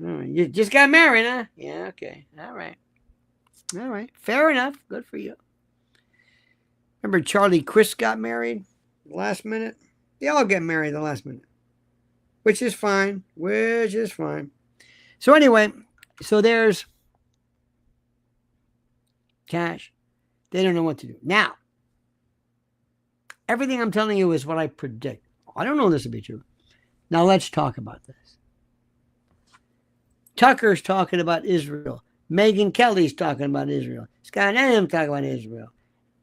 All right. You just got married, huh? Yeah, okay. All right. Fair enough. Good for you. Remember Charlie Chris got married last minute? They all get married the last minute. Which is fine. So anyway, so there's Cash. They don't know what to do. Now, everything I'm telling you is what I predict. I don't know this to be true. Now let's talk about this. Tucker's talking about Israel. Megyn Kelly's talking about Israel. Scott Adams talking about Israel.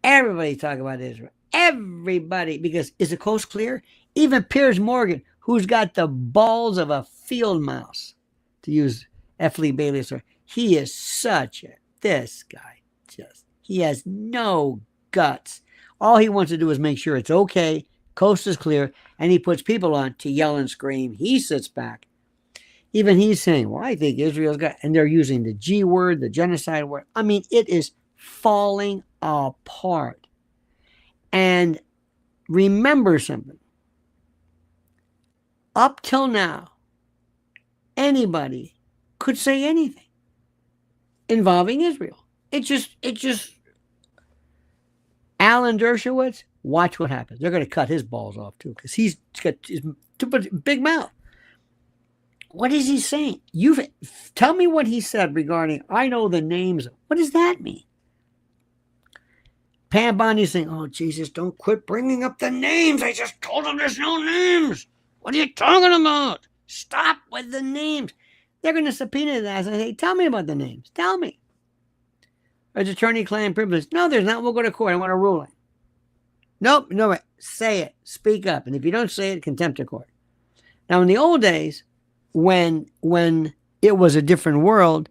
Everybody's talking about Israel. Everybody. Because is the coast clear? Even Piers Morgan, who's got the balls of a field mouse, to use F. Lee Bailey's story. He is this guy, he has no guts. All he wants to do is make sure it's okay, coast is clear, and he puts people on to yell and scream. He sits back. Even he's saying, well, I think Israel's got, and they're using the G word, the genocide word. I mean, it is falling apart. And remember something. Up till now, anybody could say anything involving Israel. It just, Alan Dershowitz, watch what happens. They're going to cut his balls off too, because he's got his big mouth. What is he saying? Tell me what he said regarding, I know the names. What does that mean? Pam Bondi saying, oh, Jesus, don't quit bringing up the names. I just told him there's no names. What are you talking about? Stop with the names. They're going to subpoena that and say, tell me about the names. Tell me. There's attorney-client privilege. No, there's not. We'll go to court. I want a ruling. Nope. No, say it. Speak up. And if you don't say it, contempt of court. Now, in the old days, when it was a different world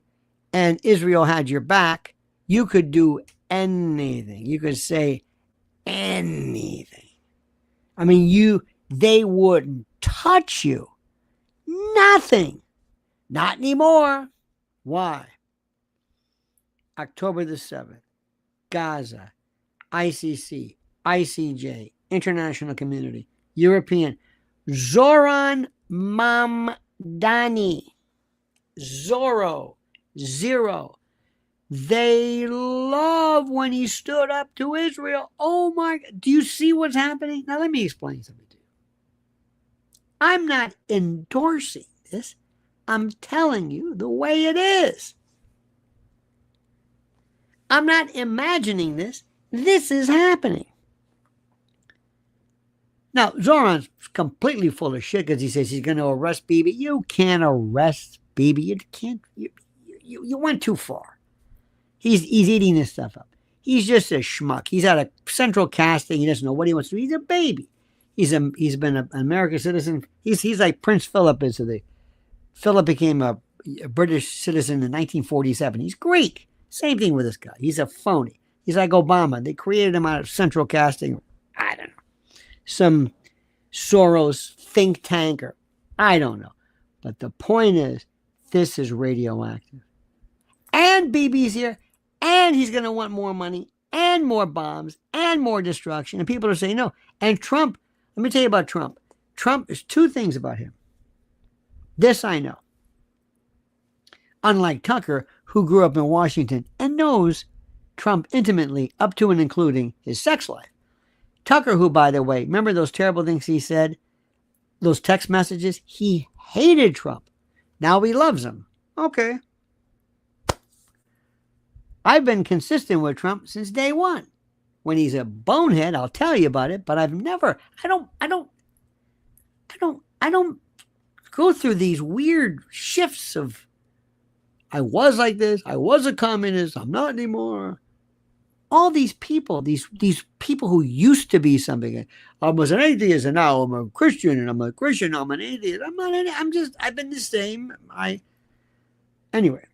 and Israel had your back, you could do anything. You could say anything. I mean, they wouldn't touch you. Nothing. Not anymore. Why? October the 7th, Gaza, ICC, ICJ, international community, European, Zoran Mamdani, Zorro, Zero. They love when he stood up to Israel. Oh my God. Do you see what's happening? Now let me explain something to you. I'm not endorsing this. I'm telling you the way it is. I'm not imagining this. This is happening. Now, Zoran's completely full of shit because he says he's going to arrest Bibi. You can't arrest Bibi. You can't. You went too far. He's eating this stuff up. He's just a schmuck. He's at a central casting. He doesn't know what he wants to do. He's a baby. He's been an American citizen. He's like Prince Philip is. Philip became a British citizen in 1947. He's Greek. Same thing with this guy. He's a phony. He's like Obama. They created him out of central casting. I don't know. Some Soros think tanker. I don't know. But the point is, this is radioactive. And Bibi's here. And he's going to want more money. And more bombs. And more destruction. And people are saying no. And Trump, let me tell you about Trump. Trump, there's two things about him. This I know. Unlike Tucker, who grew up in Washington and knows Trump intimately up to and including his sex life. Tucker, who, by the way, remember those terrible things he said? Those text messages? He hated Trump. Now he loves him. Okay. I've been consistent with Trump since day one. When he's a bonehead, I'll tell you about it, but I don't go through these weird shifts of I was like this, I was a communist, I'm not anymore. All these people, these people who used to be something. I was an atheist and now I'm a Christian, and I'm a Christian, I'm an atheist. I'm not, I've been the same. Anyway.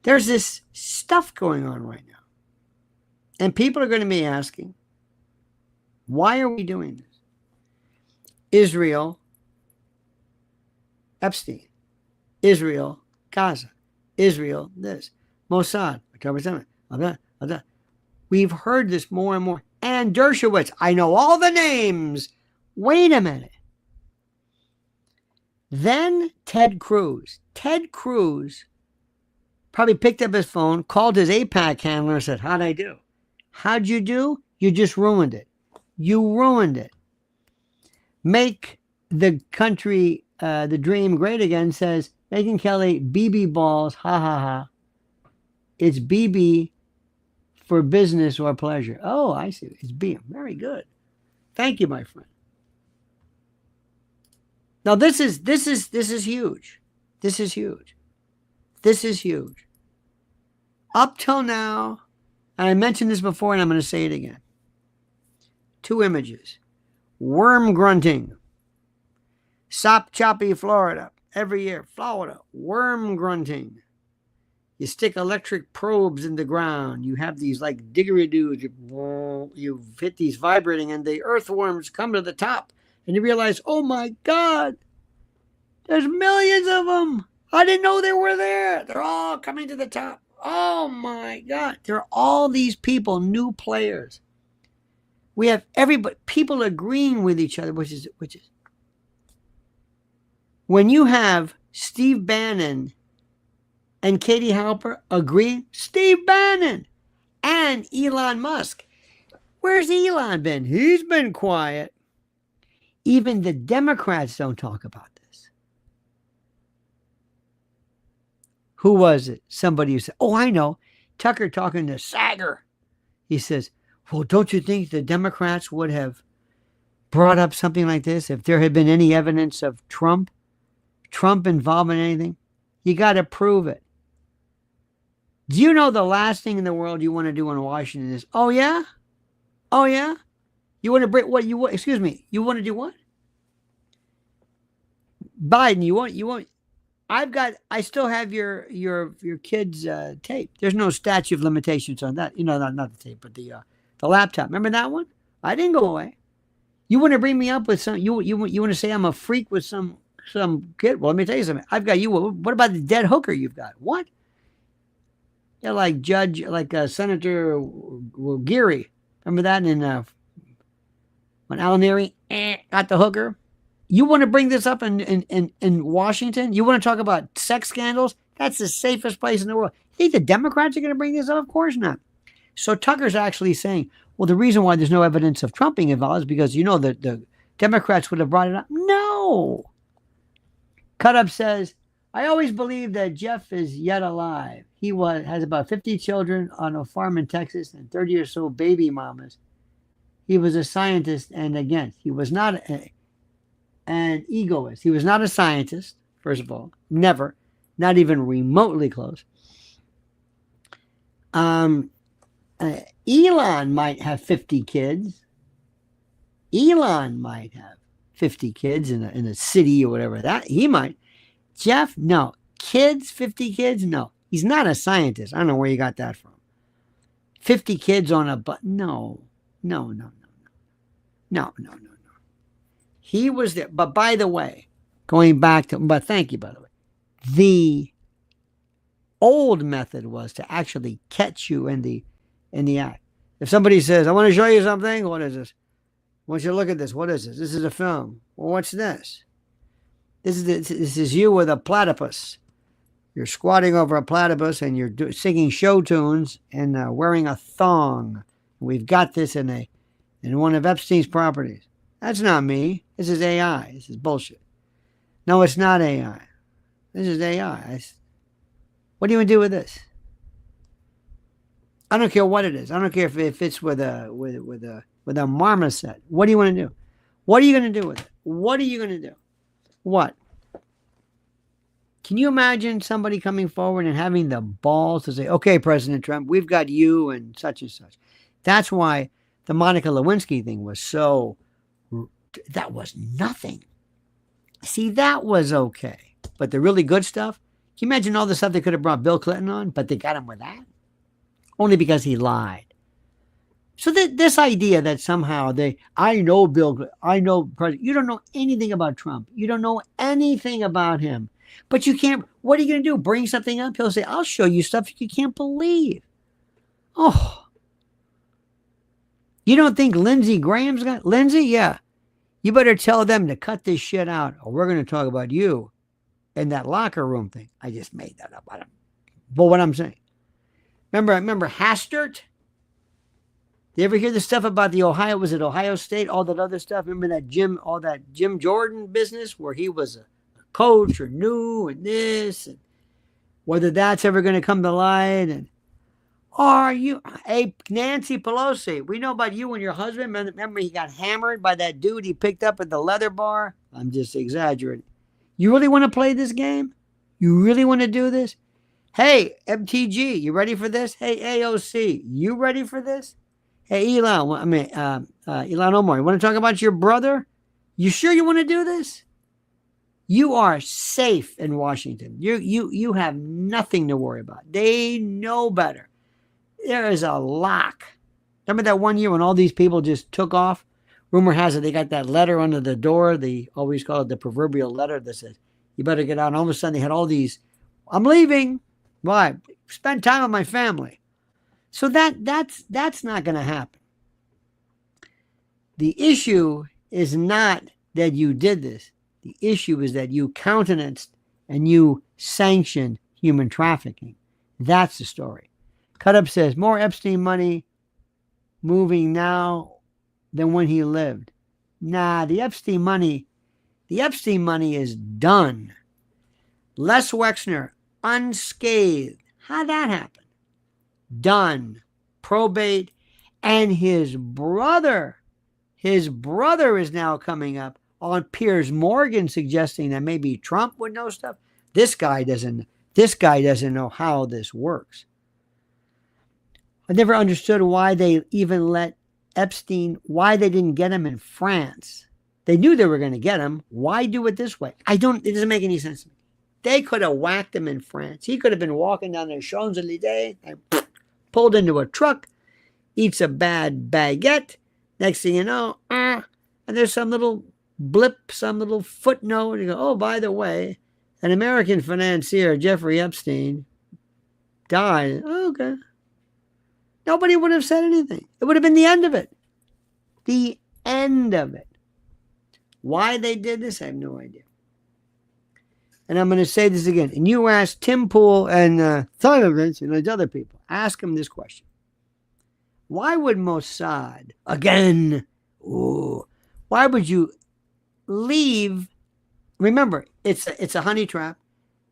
There's this stuff going on right now. And people are going to be asking, why are we doing this? Israel, Epstein. Israel, Gaza. Israel, this. Mossad, October 7th. We've heard this more and more. And Dershowitz, I know all the names. Wait a minute. Then Ted Cruz. Ted Cruz probably picked up his phone, called his AIPAC handler and said, how'd I do? How'd you do? You just ruined it. You ruined it. Make the country, the dream great again, says, Megyn Kelly, BB balls, ha ha ha. It's BB for business or pleasure. Oh, I see. It's B. Very good. Thank you, my friend. Now this is huge. This is huge. This is huge. Up till now, and I mentioned this before and I'm going to say it again. 2 images. Worm grunting. Sop Choppy, Florida. Every year, Florida, worm grunting. You stick electric probes in the ground. You have these like diggery-doos. You hit these vibrating, and the earthworms come to the top. And you realize, oh my God, there's millions of them. I didn't know they were there. They're all coming to the top. Oh my God. There are all these people, new players. We have everybody, people agreeing with each other, which is when you have Steve Bannon and Katie Halper agreeing, Steve Bannon and Elon Musk. Where's Elon been? He's been quiet. Even the Democrats don't talk about this. Who was it? Somebody who said, oh, I know. Tucker talking to Sager. He says, well, don't you think the Democrats would have brought up something like this if there had been any evidence of Trump involved in anything? You got to prove it. Do you know the last thing in the world you want to do in Washington is, oh, yeah? Oh, yeah? You want to break what you want? Excuse me. You want to do what? Biden, you want, I still have your kid's tape. There's no statute of limitations on that. You know, not the tape, but the laptop. Remember that one? I didn't go away. You want to bring me up with some, you want to say I'm a freak with some kid? Well, let me tell you something. I've got you. What about the dead hooker you've got? What? Yeah, like Senator Geary. Remember that when Al Neary got the hooker? You want to bring this up in Washington? You want to talk about sex scandals? That's the safest place in the world. You think the Democrats are going to bring this up? Of course not. So Tucker's actually saying, well, the reason why there's no evidence of Trump being involved is because, you know, the Democrats would have brought it up. No. Cut Up says, I always believed that Jeff is yet alive. He has about 50 children on a farm in Texas and 30 or so baby mamas. He was a scientist, and again, he was not an egoist. He was not a scientist, first of all. Never. Not even remotely close. Elon might have 50 kids. Elon might have 50 kids in a city or whatever. That he might. Jeff, no. Kids, 50 kids? No. He's not a scientist. I don't know where you got that from. 50 kids on a no. He was there. But by the way, going back to, but thank you, by the way. The old method was to actually catch you in the act. If somebody says, I want to show you something, what is this? I want you to look at this. What is this? This is a film. Well, what's this? This is you with a platypus. You're squatting over a platypus and you're singing show tunes and wearing a thong. We've got this in one of Epstein's properties. That's not me. This is AI. This is bullshit. No, it's not AI. This is AI. What do you want to do with this? I don't care what it is. I don't care if it's with a marmoset. What do you want to do? What are you going to do with it? What are you going to do? What? Can you imagine somebody coming forward and having the balls to say, okay, President Trump, we've got you and such. That's why the Monica Lewinsky thing was that was nothing. See, that was okay. But the really good stuff, can you imagine all the stuff they could have brought Bill Clinton on, but they got him with that? Only because he lied. So this idea that somehow I know Bill, I know President, you don't know anything about Trump. You don't know anything about him. But you can't, what are you going to do? Bring something up? He'll say, I'll show you stuff you can't believe. Oh. You don't think Lindsey Graham's got, Lindsey? Yeah. You better tell them to cut this shit out or we're going to talk about you in that locker room thing. I just made that up. But what I'm saying. Remember Hastert? You ever hear the stuff about Ohio State, all that other stuff? Remember that Jim Jordan business where he was a coach or knew and this, and whether that's ever going to come to light. And hey, Nancy Pelosi, we know about you and your husband. Remember he got hammered by that dude he picked up at the leather bar? I'm just exaggerating. You really want to play this game? You really want to do this? Hey, MTG, you ready for this? Hey, AOC, you ready for this? Hey, Elon Omar, you want to talk about your brother? You sure you want to do this? You are safe in Washington. You have nothing to worry about. They know better. There is a lock. Remember that one year when all these people just took off? Rumor has it they got that letter under the door. They always call it the proverbial letter that says, you better get out. And all of a sudden they had all these, I'm leaving. Why? Spend time with my family. So that's not going to happen. The issue is not that you did this. The issue is that you countenanced and you sanctioned human trafficking. That's the story. Cut Up says, more Epstein money moving now than when he lived. Nah, the Epstein money is done. Les Wexner, unscathed. How'd that happen? Done. Probate. And his brother is now coming up on Piers Morgan suggesting that maybe Trump would know stuff. This guy doesn't know how this works. I never understood why they even let Epstein, why they didn't get him in France. They knew they were going to get him. Why do it this way? It doesn't make any sense to me. They could have whacked him in France. He could have been walking down the Champs-Élysées and pulled into a truck, eats a bad baguette. Next thing you know, and there's some little blip, some little footnote. And you go, oh, by the way, an American financier, Jeffrey Epstein, died. Oh, okay. Nobody would have said anything. It would have been the end of it. The end of it. Why they did this, I have no idea. And I'm going to say this again. And you ask Tim Pool and theineffable and those other people, ask them this question. Why would Mossad, again, why would you leave? Remember, it's a honey trap.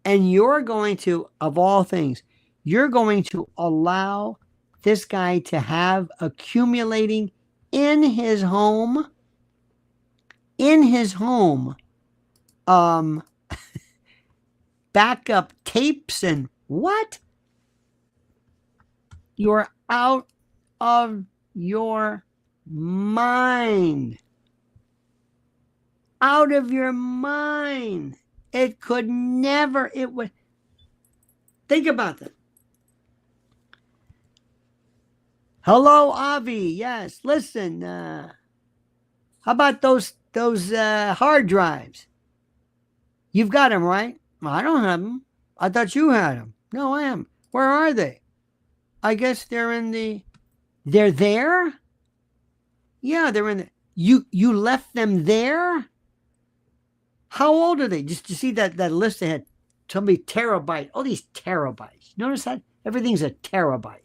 And you're going to, of all things, you're going to allow this guy to have accumulating in his home, backup tapes and what? You're out of your mind. Out of your mind. It could never, it would. Think about that. Hello, Avi. Yes, listen. How about those hard drives? You've got them, right? I don't have them. I thought you had them. No, I am. Where are they? I guess they're there? Yeah, they're in the, you left them there? How old are they? Just to see that list they had so many terabytes. All these terabytes. Notice that? Everything's a terabyte.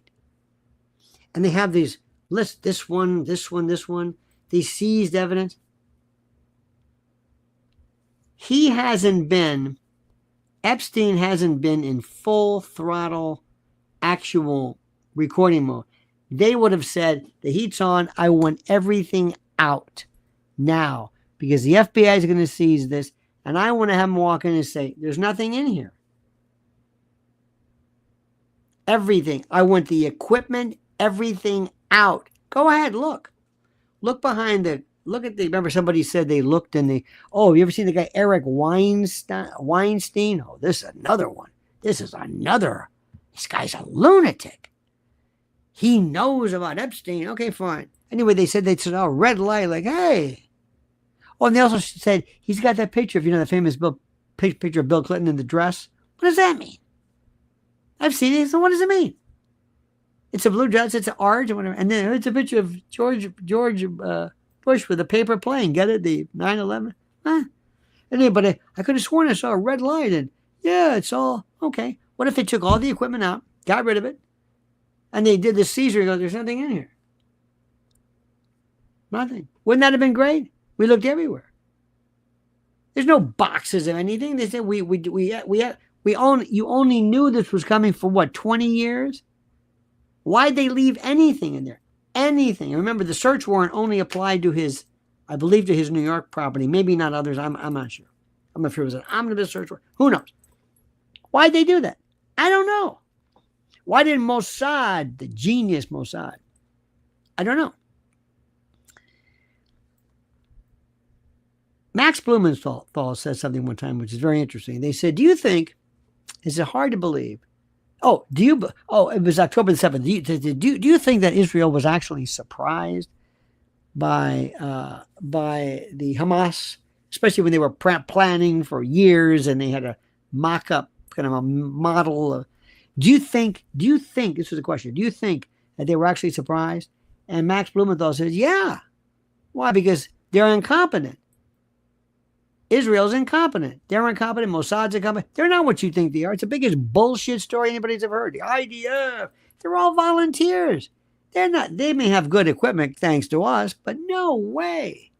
And they have these lists, this one, these seized evidence. Epstein hasn't been in full throttle actual recording mode. They would have said, the heat's on, I want everything out now because the FBI is going to seize this and I want to have them walk in and say, there's nothing in here. Everything. I want the equipment, everything out. Go ahead, look. Look behind remember somebody said they looked and you ever seen the guy Eric Weinstein? Oh, this is another one. This guy's a lunatic. He knows about Epstein. Okay, fine. Anyway, they said red light, like, hey. Oh, and they also said he's got that picture of, the famous picture of Bill Clinton in the dress. What does that mean? I've seen it. So what does it mean? It's a blue dress. It's an orange or whatever. And then it's a picture of George Bush with a paper plane. Get it? The 9/11. Anyway, but I could have sworn I saw a red light. And yeah, it's all okay. What if they took all the equipment out, got rid of it, and they did the seizure? Goes, there's nothing in here. Nothing. Wouldn't that have been great? We looked everywhere. There's no boxes of anything. They said you only knew this was coming for what, 20 years? Why'd they leave anything in there? Anything. And remember, the search warrant only applied to his New York property. Maybe not others. I'm not sure. I'm not sure it was an omnibus search warrant. Who knows? Why'd they do that? I don't know. Why didn't Mossad, the genius Mossad? I don't know. Max Blumenthal said something one time, which is very interesting. They said, "Do you think? Is it hard to believe? Oh, do you? Oh, it was October the 7th. Do you think that Israel was actually surprised by the Hamas, especially when they were planning for years and they had a mock-up kind of a model of, do you think this was a question, do you think that they were actually surprised?" And Max Blumenthal says, yeah. Why? Because they're incompetent. Israel's incompetent. They're incompetent. Mossad's incompetent. They're not what you think they are. It's the biggest bullshit story anybody's ever heard. The IDF, they're all volunteers. They're not, they may have good equipment thanks to us, but no way.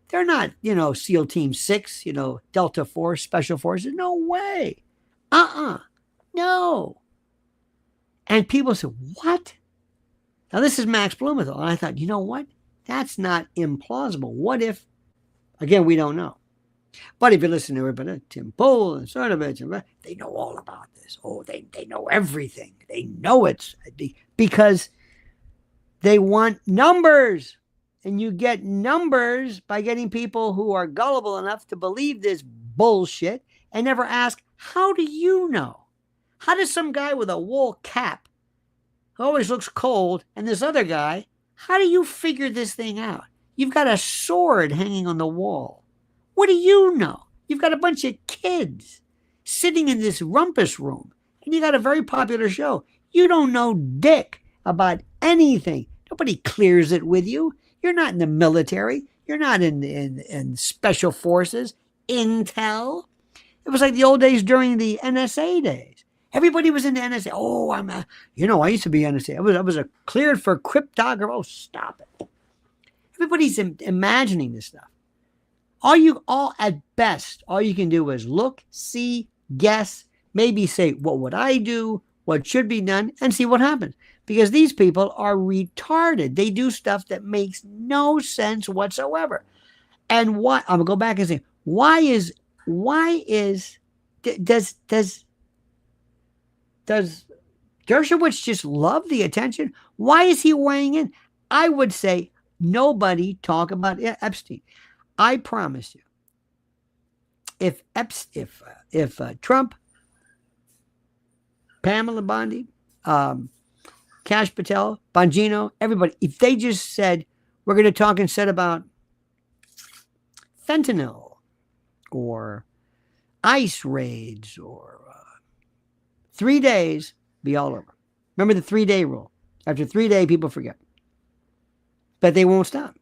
They're not, SEAL Team 6, Delta Force, Special Forces. No way. No. And people say, what? Now, this is Max Blumenthal. And I thought, you know what? That's not implausible. What if, again, we don't know. But if you listen to everybody, Tim Pool and Cernovich, they know all about this. Oh, they know everything. They know it's because they want numbers. And you get numbers by getting people who are gullible enough to believe this bullshit and never ask, how do you know? How does some guy with a wool cap who always looks cold and this other guy, how do you figure this thing out? You've got a sword hanging on the wall. What do you know? You've got a bunch of kids sitting in this rumpus room and you got a very popular show. You don't know dick about anything. Nobody clears it with you. You're not in the military. You're not in special forces, intel. It was like the old days during the NSA days. Everybody was in the NSA. Oh, I used to be NSA. I was cleared for cryptography. Oh, stop it. Everybody's imagining this stuff. At best, all you can do is look, see, guess, maybe say, what would I do? What should be done? And see what happens. Because these people are retarded. They do stuff that makes no sense whatsoever. And why? I'm gonna go back and say, does Dershowitz just love the attention? Why is he weighing in? I would say nobody talk about Epstein. I promise you, if Trump, Pamela Bondi, Kash Patel, Bongino, everybody, if they just said, we're going to talk instead about fentanyl or ICE raids or 3 days, be all over. Remember the 3-day rule. After 3 days, people forget. But they won't stop.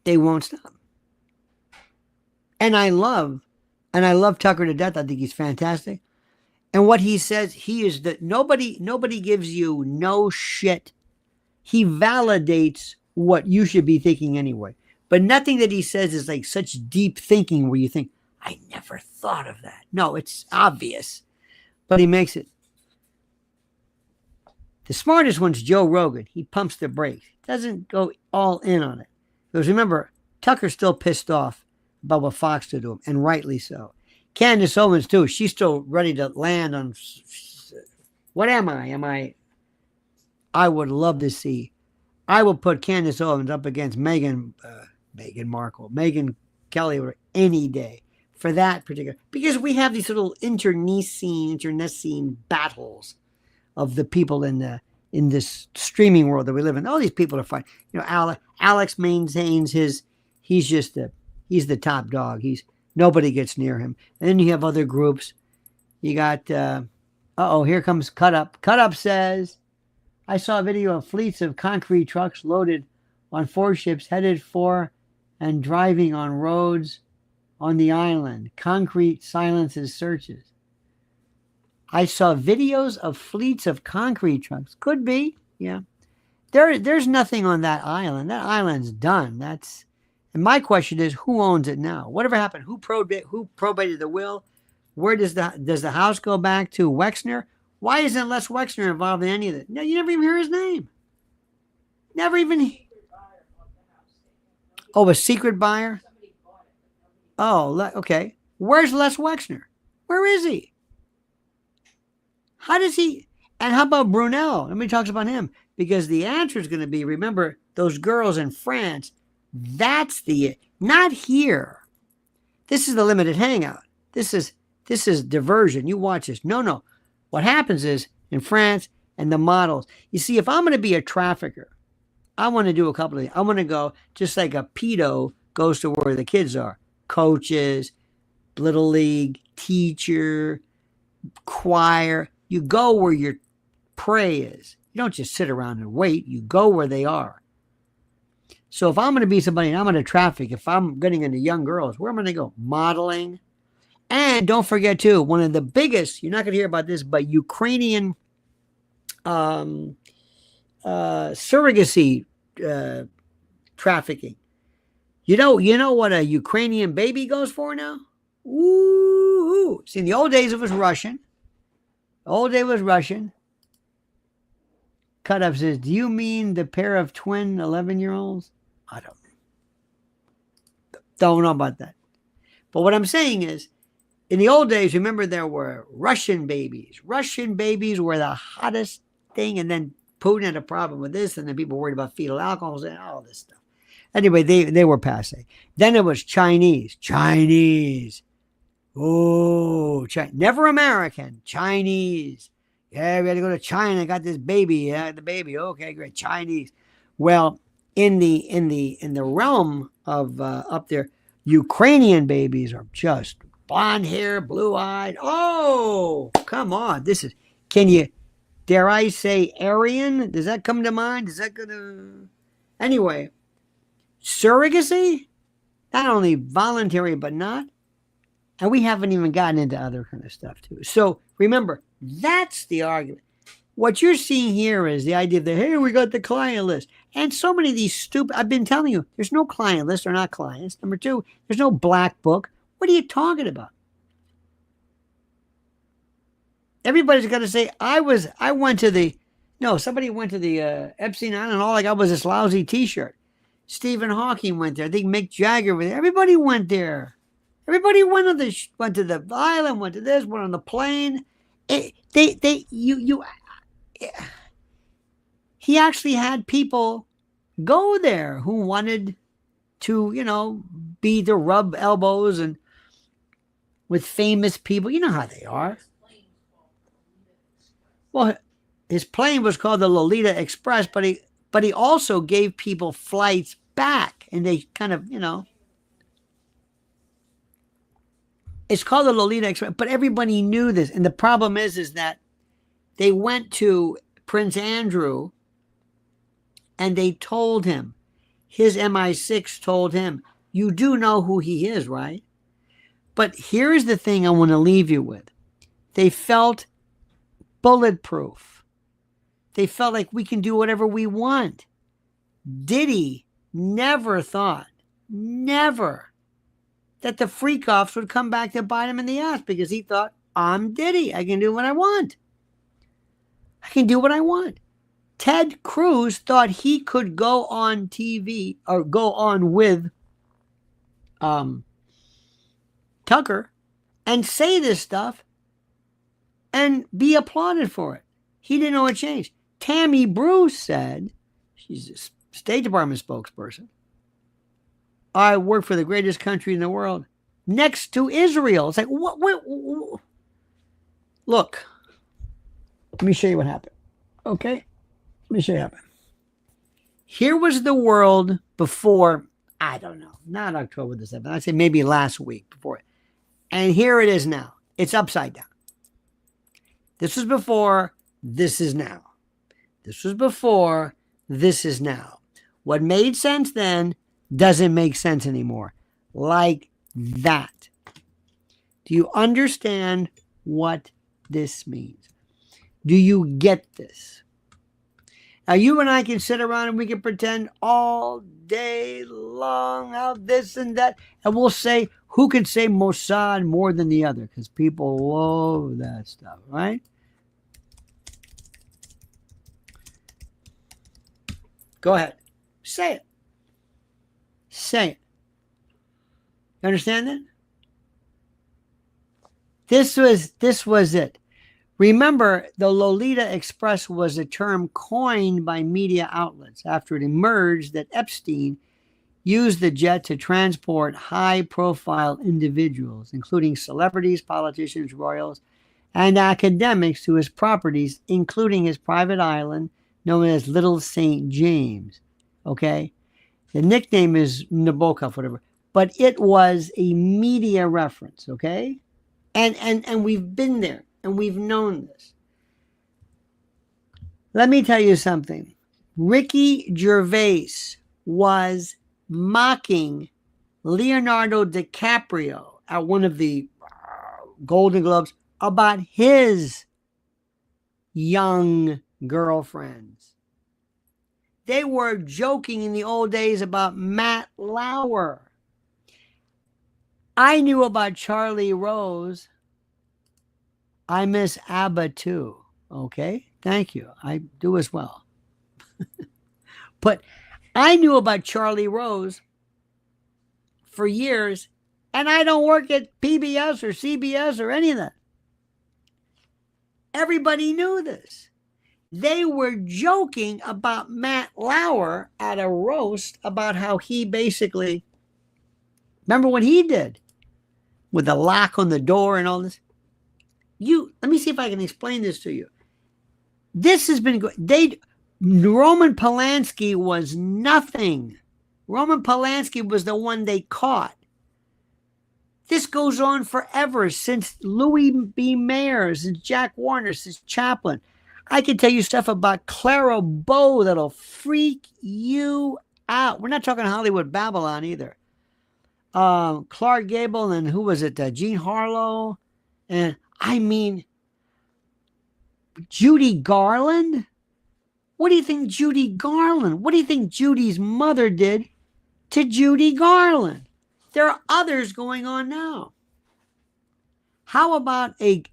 They won't stop. And I love Tucker to death. I think he's fantastic. And what he says, he is that nobody gives you no shit. He validates what you should be thinking anyway. But nothing that he says is like such deep thinking where you think, I never thought of that. No, it's obvious. But he makes it. The smartest one's Joe Rogan. He pumps the brakes. Doesn't go all in on it. Because remember, Tucker's still pissed off about what Fox did to him, and rightly so. Candace Owens, too. She's still ready to land on, what am I? I would love to see. I will put Candace Owens up against Meghan Markle, Megyn Kelly any day for that particular. Because we have these little internecine battles of the people in this streaming world that we live in. All these people are fine. Alex maintains he's the top dog. Nobody gets near him. And then you have other groups. You got, here comes Cut Up. Cut Up says, I saw a video of fleets of concrete trucks loaded on 4 ships headed for and driving on roads on the island. Concrete silences searches. I saw videos of fleets of concrete trucks. Could be, yeah. There's nothing on that island. That island's done. And my question is, who owns it now? Whatever happened? Who probated the will? Where does the house go back to? Wexner? Why isn't Les Wexner involved in any of it? No, you never even hear his name. Never even. Oh, a secret buyer? Oh, okay. Where's Les Wexner? Where is he? How does he? And how about Brunel? Nobody talks about him because the answer is going to be, remember, those girls in France That's not here. This is the limited hangout. This is diversion. You watch this. No. What happens is in France and the models. You see, if I'm going to be a trafficker, I want to do a couple of things. I want to go just like a pedo goes to where the kids are. Coaches, little league, teacher, choir. You go where your prey is. You don't just sit around and wait. You go where they are. So if I'm going to be somebody and I'm going to traffic, if I'm getting into young girls, where am I going to go? Modeling. And don't forget, too, one of the biggest, you're not going to hear about this, but Ukrainian surrogacy trafficking. You know what a Ukrainian baby goes for now? Ooh. See, in the old days, it was Russian. Cut up says, do you mean the pair of twin 11-year-olds? I don't know about that. But what I'm saying is, in the old days, remember there were Russian babies. Russian babies were the hottest thing. And then Putin had a problem with this. And then people worried about fetal alcohols and all this stuff. Anyway, they were passe. Then it was Chinese. Oh, never American. Chinese. Yeah, we had to go to China. Got this baby. Yeah, the baby. Okay, great. Chinese. Well, in the realm of up there, Ukrainian babies are just blonde hair, blue-eyed. Oh, come on. Dare I say Aryan? Does that come to mind? Is that going to... Anyway, surrogacy? Not only voluntary, but not. And we haven't even gotten into other kind of stuff, too. So, remember, that's the argument. What you're seeing here is the idea that, hey, we got the client list. And so many of these stupid... I've been telling you, there's no client list. They're not clients. Number two, there's no black book. What are you talking about? Everybody's got to say, somebody went to the Epstein Island, all I got was this lousy t-shirt. Stephen Hawking went there. I think Mick Jagger went there. Everybody went there. Everybody went to the island, went to this, went on the plane. He actually had people go there who wanted to, be to rub elbows and with famous people. You know how they are. Well, his plane was called the Lolita Express, but he also gave people flights back, and they kind of, it's called the Lolita Express, but everybody knew this. And the problem is that they went to Prince Andrew and they told him, his MI6 told him, you do know who he is, right? But here's the thing I want to leave you with. They felt bulletproof. They felt like we can do whatever we want. Diddy never thought, that the freak-offs would come back to bite him in the ass because he thought, I'm Diddy. I can do what I want. Ted Cruz thought he could go on TV or go on with Tucker and say this stuff and be applauded for it. He didn't know it changed. Tammy Bruce said, she's a State Department spokesperson, I work for the greatest country in the world next to Israel. It's like, what? Look, let me show you what happened. Okay? Let me show you what happened. Here was the world before, I don't know, not October the 7th. I'd say maybe last week before it. And here it is now. It's upside down. This was before, this is now. This was before, this is now. What made sense then doesn't make sense anymore. Like that. Do you understand what this means? Do you get this? Now, you and I can sit around and we can pretend all day long how this and that, and we'll say, who can say Mossad more than the other? Because people love that stuff, right? Go ahead. Say it. Say it. You understand that? This was it. Remember, the Lolita Express was a term coined by media outlets after it emerged that Epstein used the jet to transport high-profile individuals, including celebrities, politicians, royals, and academics to his properties, including his private island known as Little St. James. Okay? The nickname is Nabokov, whatever. But it was a media reference, okay? And we've been there, and we've known this. Let me tell you something. Ricky Gervais was mocking Leonardo DiCaprio at one of the Golden Globes about his young girlfriends. They were joking in the old days about Matt Lauer. I knew about Charlie Rose. I miss ABBA too. Okay, thank you. I do as well. But I knew about Charlie Rose for years, and I don't work at PBS or CBS or any of that. Everybody knew this. They were joking about Matt Lauer at a roast about how he basically, remember what he did with the lock on the door and all this? Let me see if I can explain this to you. This has been Roman Polanski was nothing. Roman Polanski was the one they caught. This goes on forever, since Louis B. Mayer, since Jack Warner, since Chaplin. I can tell you stuff about Clara Bow that'll freak you out. We're not talking Hollywood Babylon either. Clark Gable and who was it? Jean Harlow. And I mean, Judy Garland? What do you think Judy Garland? What do you think Judy's mother did to Judy Garland? There are others going on now. How about a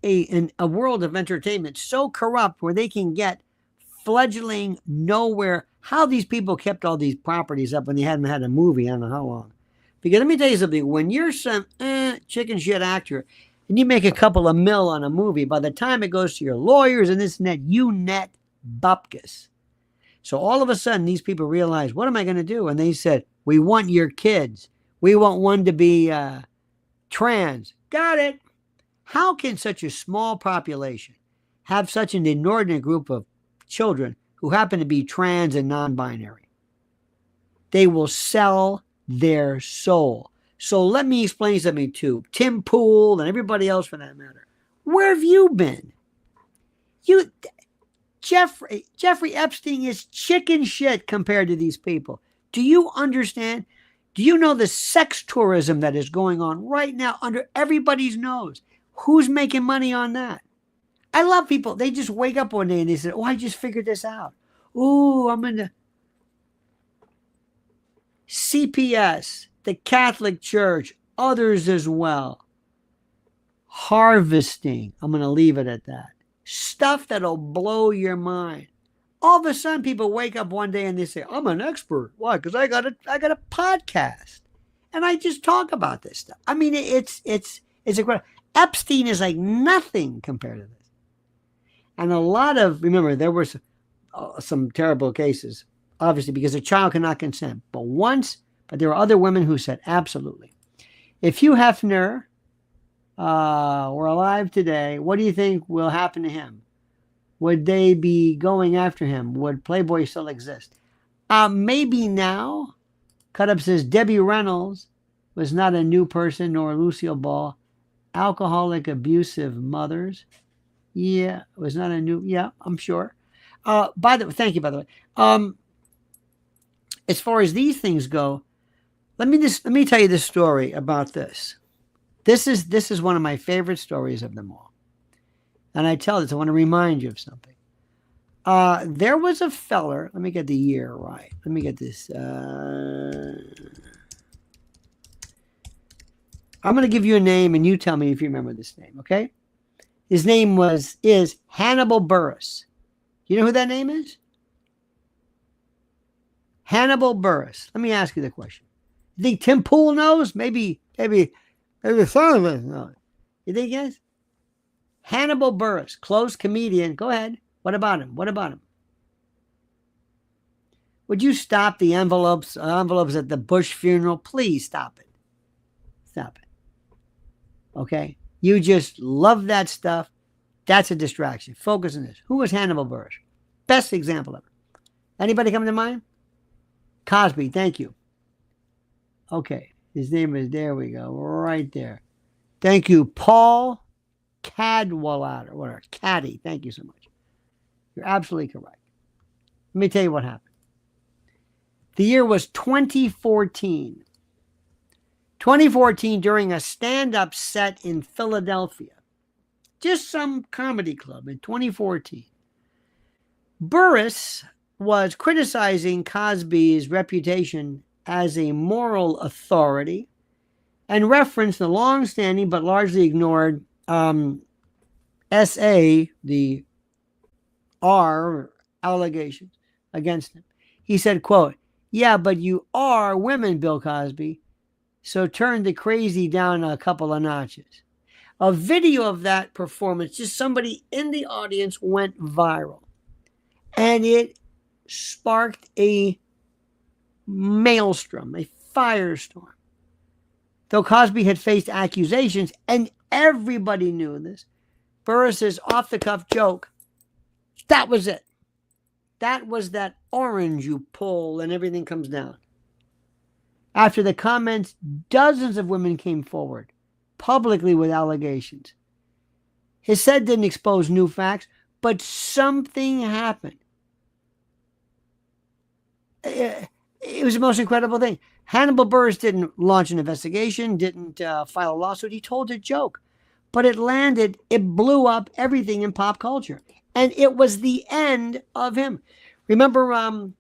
world of entertainment so corrupt where they can get fledgling nowhere? How these people kept all these properties up when they hadn't had a movie, I don't know how long. Because let me tell you something, when you're some chicken shit actor and you make a couple of mil on a movie, by the time it goes to your lawyers and this and that, you net bupkis. So all of a sudden, these people realize, what am I going to do? And they said, we want your kids. We want one to be trans. Got it. How can such a small population have such an inordinate group of children who happen to be trans and non-binary? They will sell their soul. So let me explain something too. Tim Pool and everybody else for that matter. Where have you been? Jeffrey Epstein is chicken shit compared to these people. Do you understand? Do you know the sex tourism that is going on right now under everybody's nose? Who's making money on that? I love people. They just wake up one day and they say, oh, I just figured this out. Ooh, I'm in the CPS, the Catholic Church, others as well. Harvesting. I'm going to leave it at that. Stuff that'll blow your mind. All of a sudden, people wake up one day and they say, I'm an expert. Why? Because I got a podcast. And I just talk about this stuff. I mean, it's incredible. Epstein is like nothing compared to this. And a lot of, remember, there were some terrible cases, obviously, because a child cannot consent. But there were other women who said, absolutely. If Hugh Hefner were alive today, what do you think will happen to him? Would they be going after him? Would Playboy still exist? Maybe now. Cut Up says, Debbie Reynolds was not a new person, nor Lucille Ball. Alcoholic, abusive mothers. Yeah, it was not a new, yeah, I'm sure. Thank you, by the way. As far as these things go, let me tell you this story about this. This is one of my favorite stories of them all. And I tell this, I want to remind you of something. There was a feller, let me get the year right. Let me get this. I'm going to give you a name and you tell me if you remember this name, okay? His name is Hannibal Buress. You know who that name is? Hannibal Buress. Let me ask you the question. You think Tim Pool knows? Maybe some of us know. You think yes? Hannibal Buress, close comedian. Go ahead. What about him? Would you stop the envelopes at the Bush funeral? Please stop it. Stop it. Okay? You just love that stuff. That's a distraction. Focus on this. Who was Hannibal Buress? Best example of it. Anybody come to mind? Cosby, thank you. Okay. His name is, there we go, right there. Thank you, Paul Cadwallader, or whatever. Caddy, thank you so much. You're absolutely correct. Let me tell you what happened. The year was 2014. 2014, during a stand-up set in Philadelphia. Just some comedy club in 2014. Buress was criticizing Cosby's reputation as a moral authority and referenced the long-standing but largely ignored S.A., the R allegations against him. He said, quote, "Yeah, but you are women, Bill Cosby, so turn the crazy down a couple of notches." A video of that performance, just somebody in the audience, went viral. And it sparked a maelstrom, a firestorm. Though Cosby had faced accusations, and everybody knew this, Buress's off-the-cuff joke, that was it. That was that orange you pull and everything comes down. After the comments, dozens of women came forward, publicly with allegations. His set didn't expose new facts, but something happened. It was the most incredible thing. Hannibal Buress didn't launch an investigation, didn't file a lawsuit. He told a joke. But it landed, it blew up everything in pop culture. And it was the end of him. Remember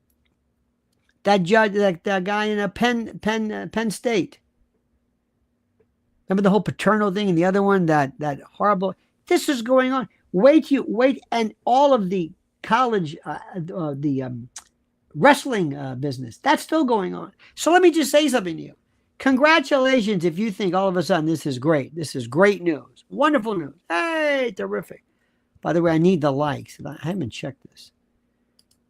that judge, that guy in Penn State? Remember the whole Paterno thing and the other one, that horrible. This is going on. Wait, and all of the college, wrestling business, that's still going on. So let me just say something to you. Congratulations if you think all of a sudden this is great. This is great news. Wonderful news. Hey, terrific. By the way, I need the likes. I haven't checked this.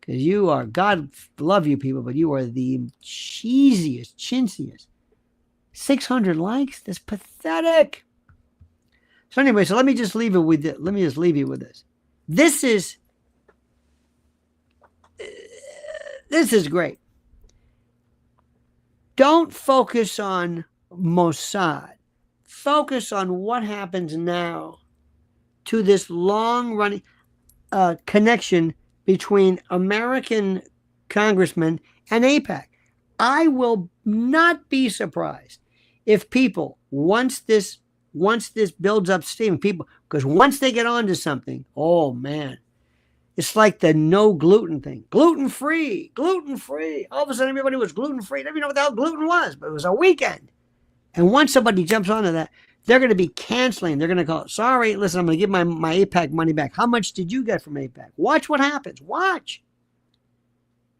Because you are, God love you people, but you are the cheesiest, chintziest. 600 likes? That's pathetic. So anyway, so let me just leave it with it. Let me just leave you with this. This is great. Don't focus on Mossad. Focus on what happens now to this long-running connection between American congressmen and AIPAC. I will not be surprised if people, once this builds up steam, people, because once they get onto something, oh man, it's like the no gluten thing. Gluten-free. All of a sudden, everybody was gluten-free. They didn't even know what the hell gluten was, but it was a weekend. And once somebody jumps onto that, they're going to be canceling. They're going to call, sorry, listen, I'm going to give my AIPAC money back. How much did you get from AIPAC? Watch what happens. Watch.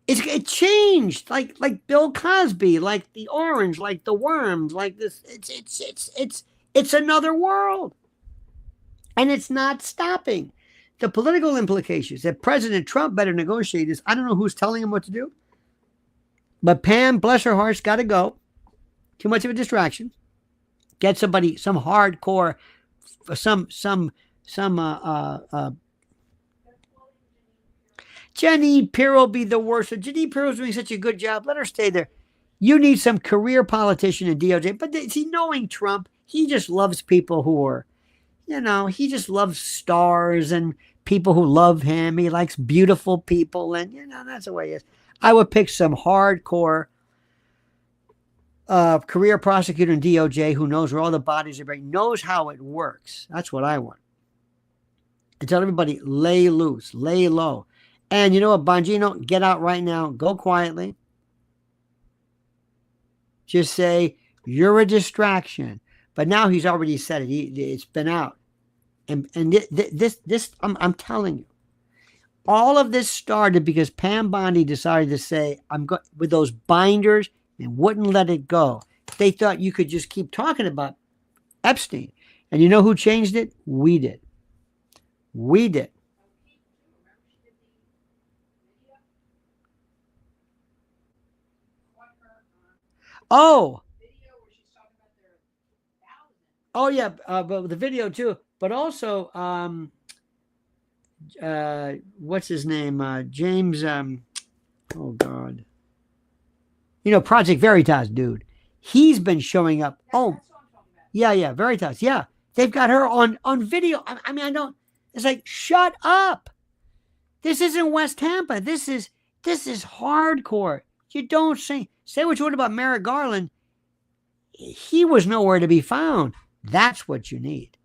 It changed, like Bill Cosby, like the orange, like the worms, like this. It's another world. And it's not stopping. The political implications that President Trump better negotiate is, I don't know who's telling him what to do. But Pam, bless her heart, got to go. Too much of a distraction. Get somebody, some hardcore, Jenny Pirro be the worst. Jenny Pirro's doing such a good job. Let her stay there. You need some career politician in DOJ. But see, knowing Trump, he just loves people who are, he just loves stars and people who love him. He likes beautiful people. And, that's the way he is. I would pick some hardcore career prosecutor in DOJ who knows where all the bodies are buried, knows how it works. That's what I want. And tell everybody, lay loose, lay low. And you know what, Bongino, get out right now. Go quietly. Just say, you're a distraction. But now he's already said it. It's been out. And this I'm telling you, all of this started because Pam Bondi decided to say, I'm going with those binders and wouldn't let it go. They thought you could just keep talking about Epstein. And you know who changed it? We did. We did. Oh, oh yeah, but the video too. But also, what's his name? James. Oh God. Project Veritas, dude. He's been showing up. Oh, yeah, yeah, Veritas. Yeah, they've got her on video. I mean, I don't. It's like, shut up. This isn't West Tampa. This is hardcore. You don't say what you want about Merrick Garland. He was nowhere to be found. That's what you need.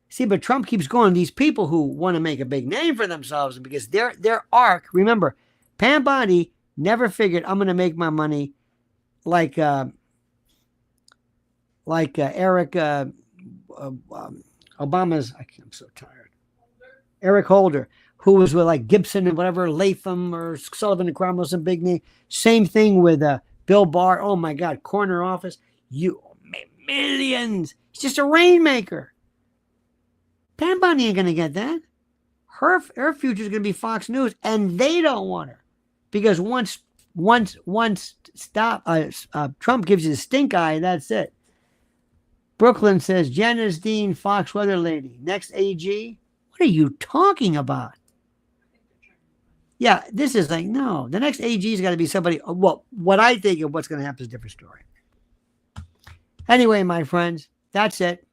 See, but Trump keeps going. These people who want to make a big name for themselves because their arc. Remember, Pam Bondi never figured I'm going to make my money like Eric Obama's. I'm so tired. Eric Holder, who was with like Gibson and whatever, Latham or Sullivan and Cromwell, some big name. Same thing with Bill Barr. Oh my God, corner office. Millions. He's just a rainmaker. Pam Bondi ain't gonna get that. Her future is gonna be Fox News, and they don't want her because once Trump gives you the stink eye, that's it. Brooklyn says Janice Dean, Fox weather lady, next AG. What are you talking about? Yeah, this is like, no. The next AG's got to be somebody. Well, what I think of what's going to happen is a different story. Anyway, my friends, that's it.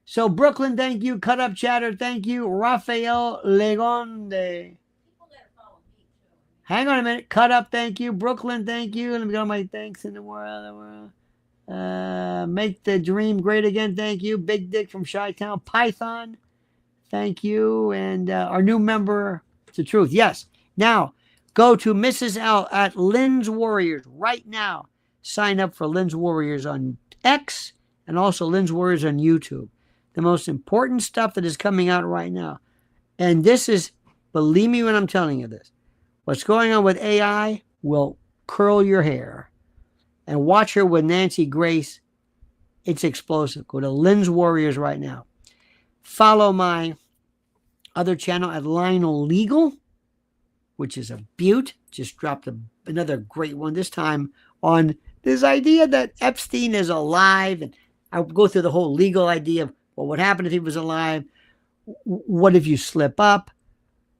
So, Brooklyn, thank you. Cut Up Chatter, thank you. Rafael Legonde. Hang on a minute. Cut Up, thank you. Brooklyn, thank you. Let me go to my thanks in the world. Make the dream great again, thank you. Big Dick from Chi-Town. Python, thank you. And our new member, The Truth. Yes. Now, go to Mrs. L at Lynn's Warriors right now. Sign up for Lynn's Warriors on X and also Lynn's Warriors on YouTube. The most important stuff that is coming out right now. And this is, believe me when I'm telling you this, what's going on with AI will curl your hair. And watch her with Nancy Grace. It's explosive. Go to Lynn's Warriors right now. Follow my other channel at Lionel Legal, which is a beaut. Just dropped another great one, this time on this idea that Epstein is alive. And I'll go through the whole legal idea of, well, what happened if he was alive? What if you slip up?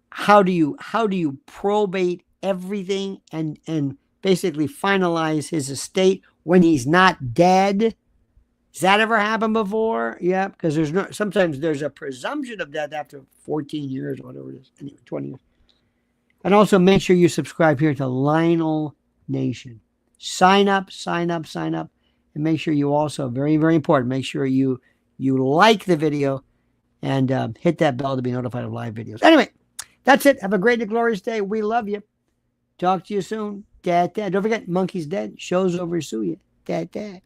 How do you probate everything and basically finalize his estate when he's not dead? Has that ever happened before? Yeah, because sometimes there's a presumption of death after 14 years or whatever it is. Anyway, 20 years. And also make sure you subscribe here to Lionel Nation. Sign up, and make sure you also, very, very important, make sure you like the video and hit that bell to be notified of live videos. Anyway, that's it. Have a great and glorious day. We love you. Talk to you soon. Dad. Don't forget, Monkey's dead. Show's over. Sue you. Dad.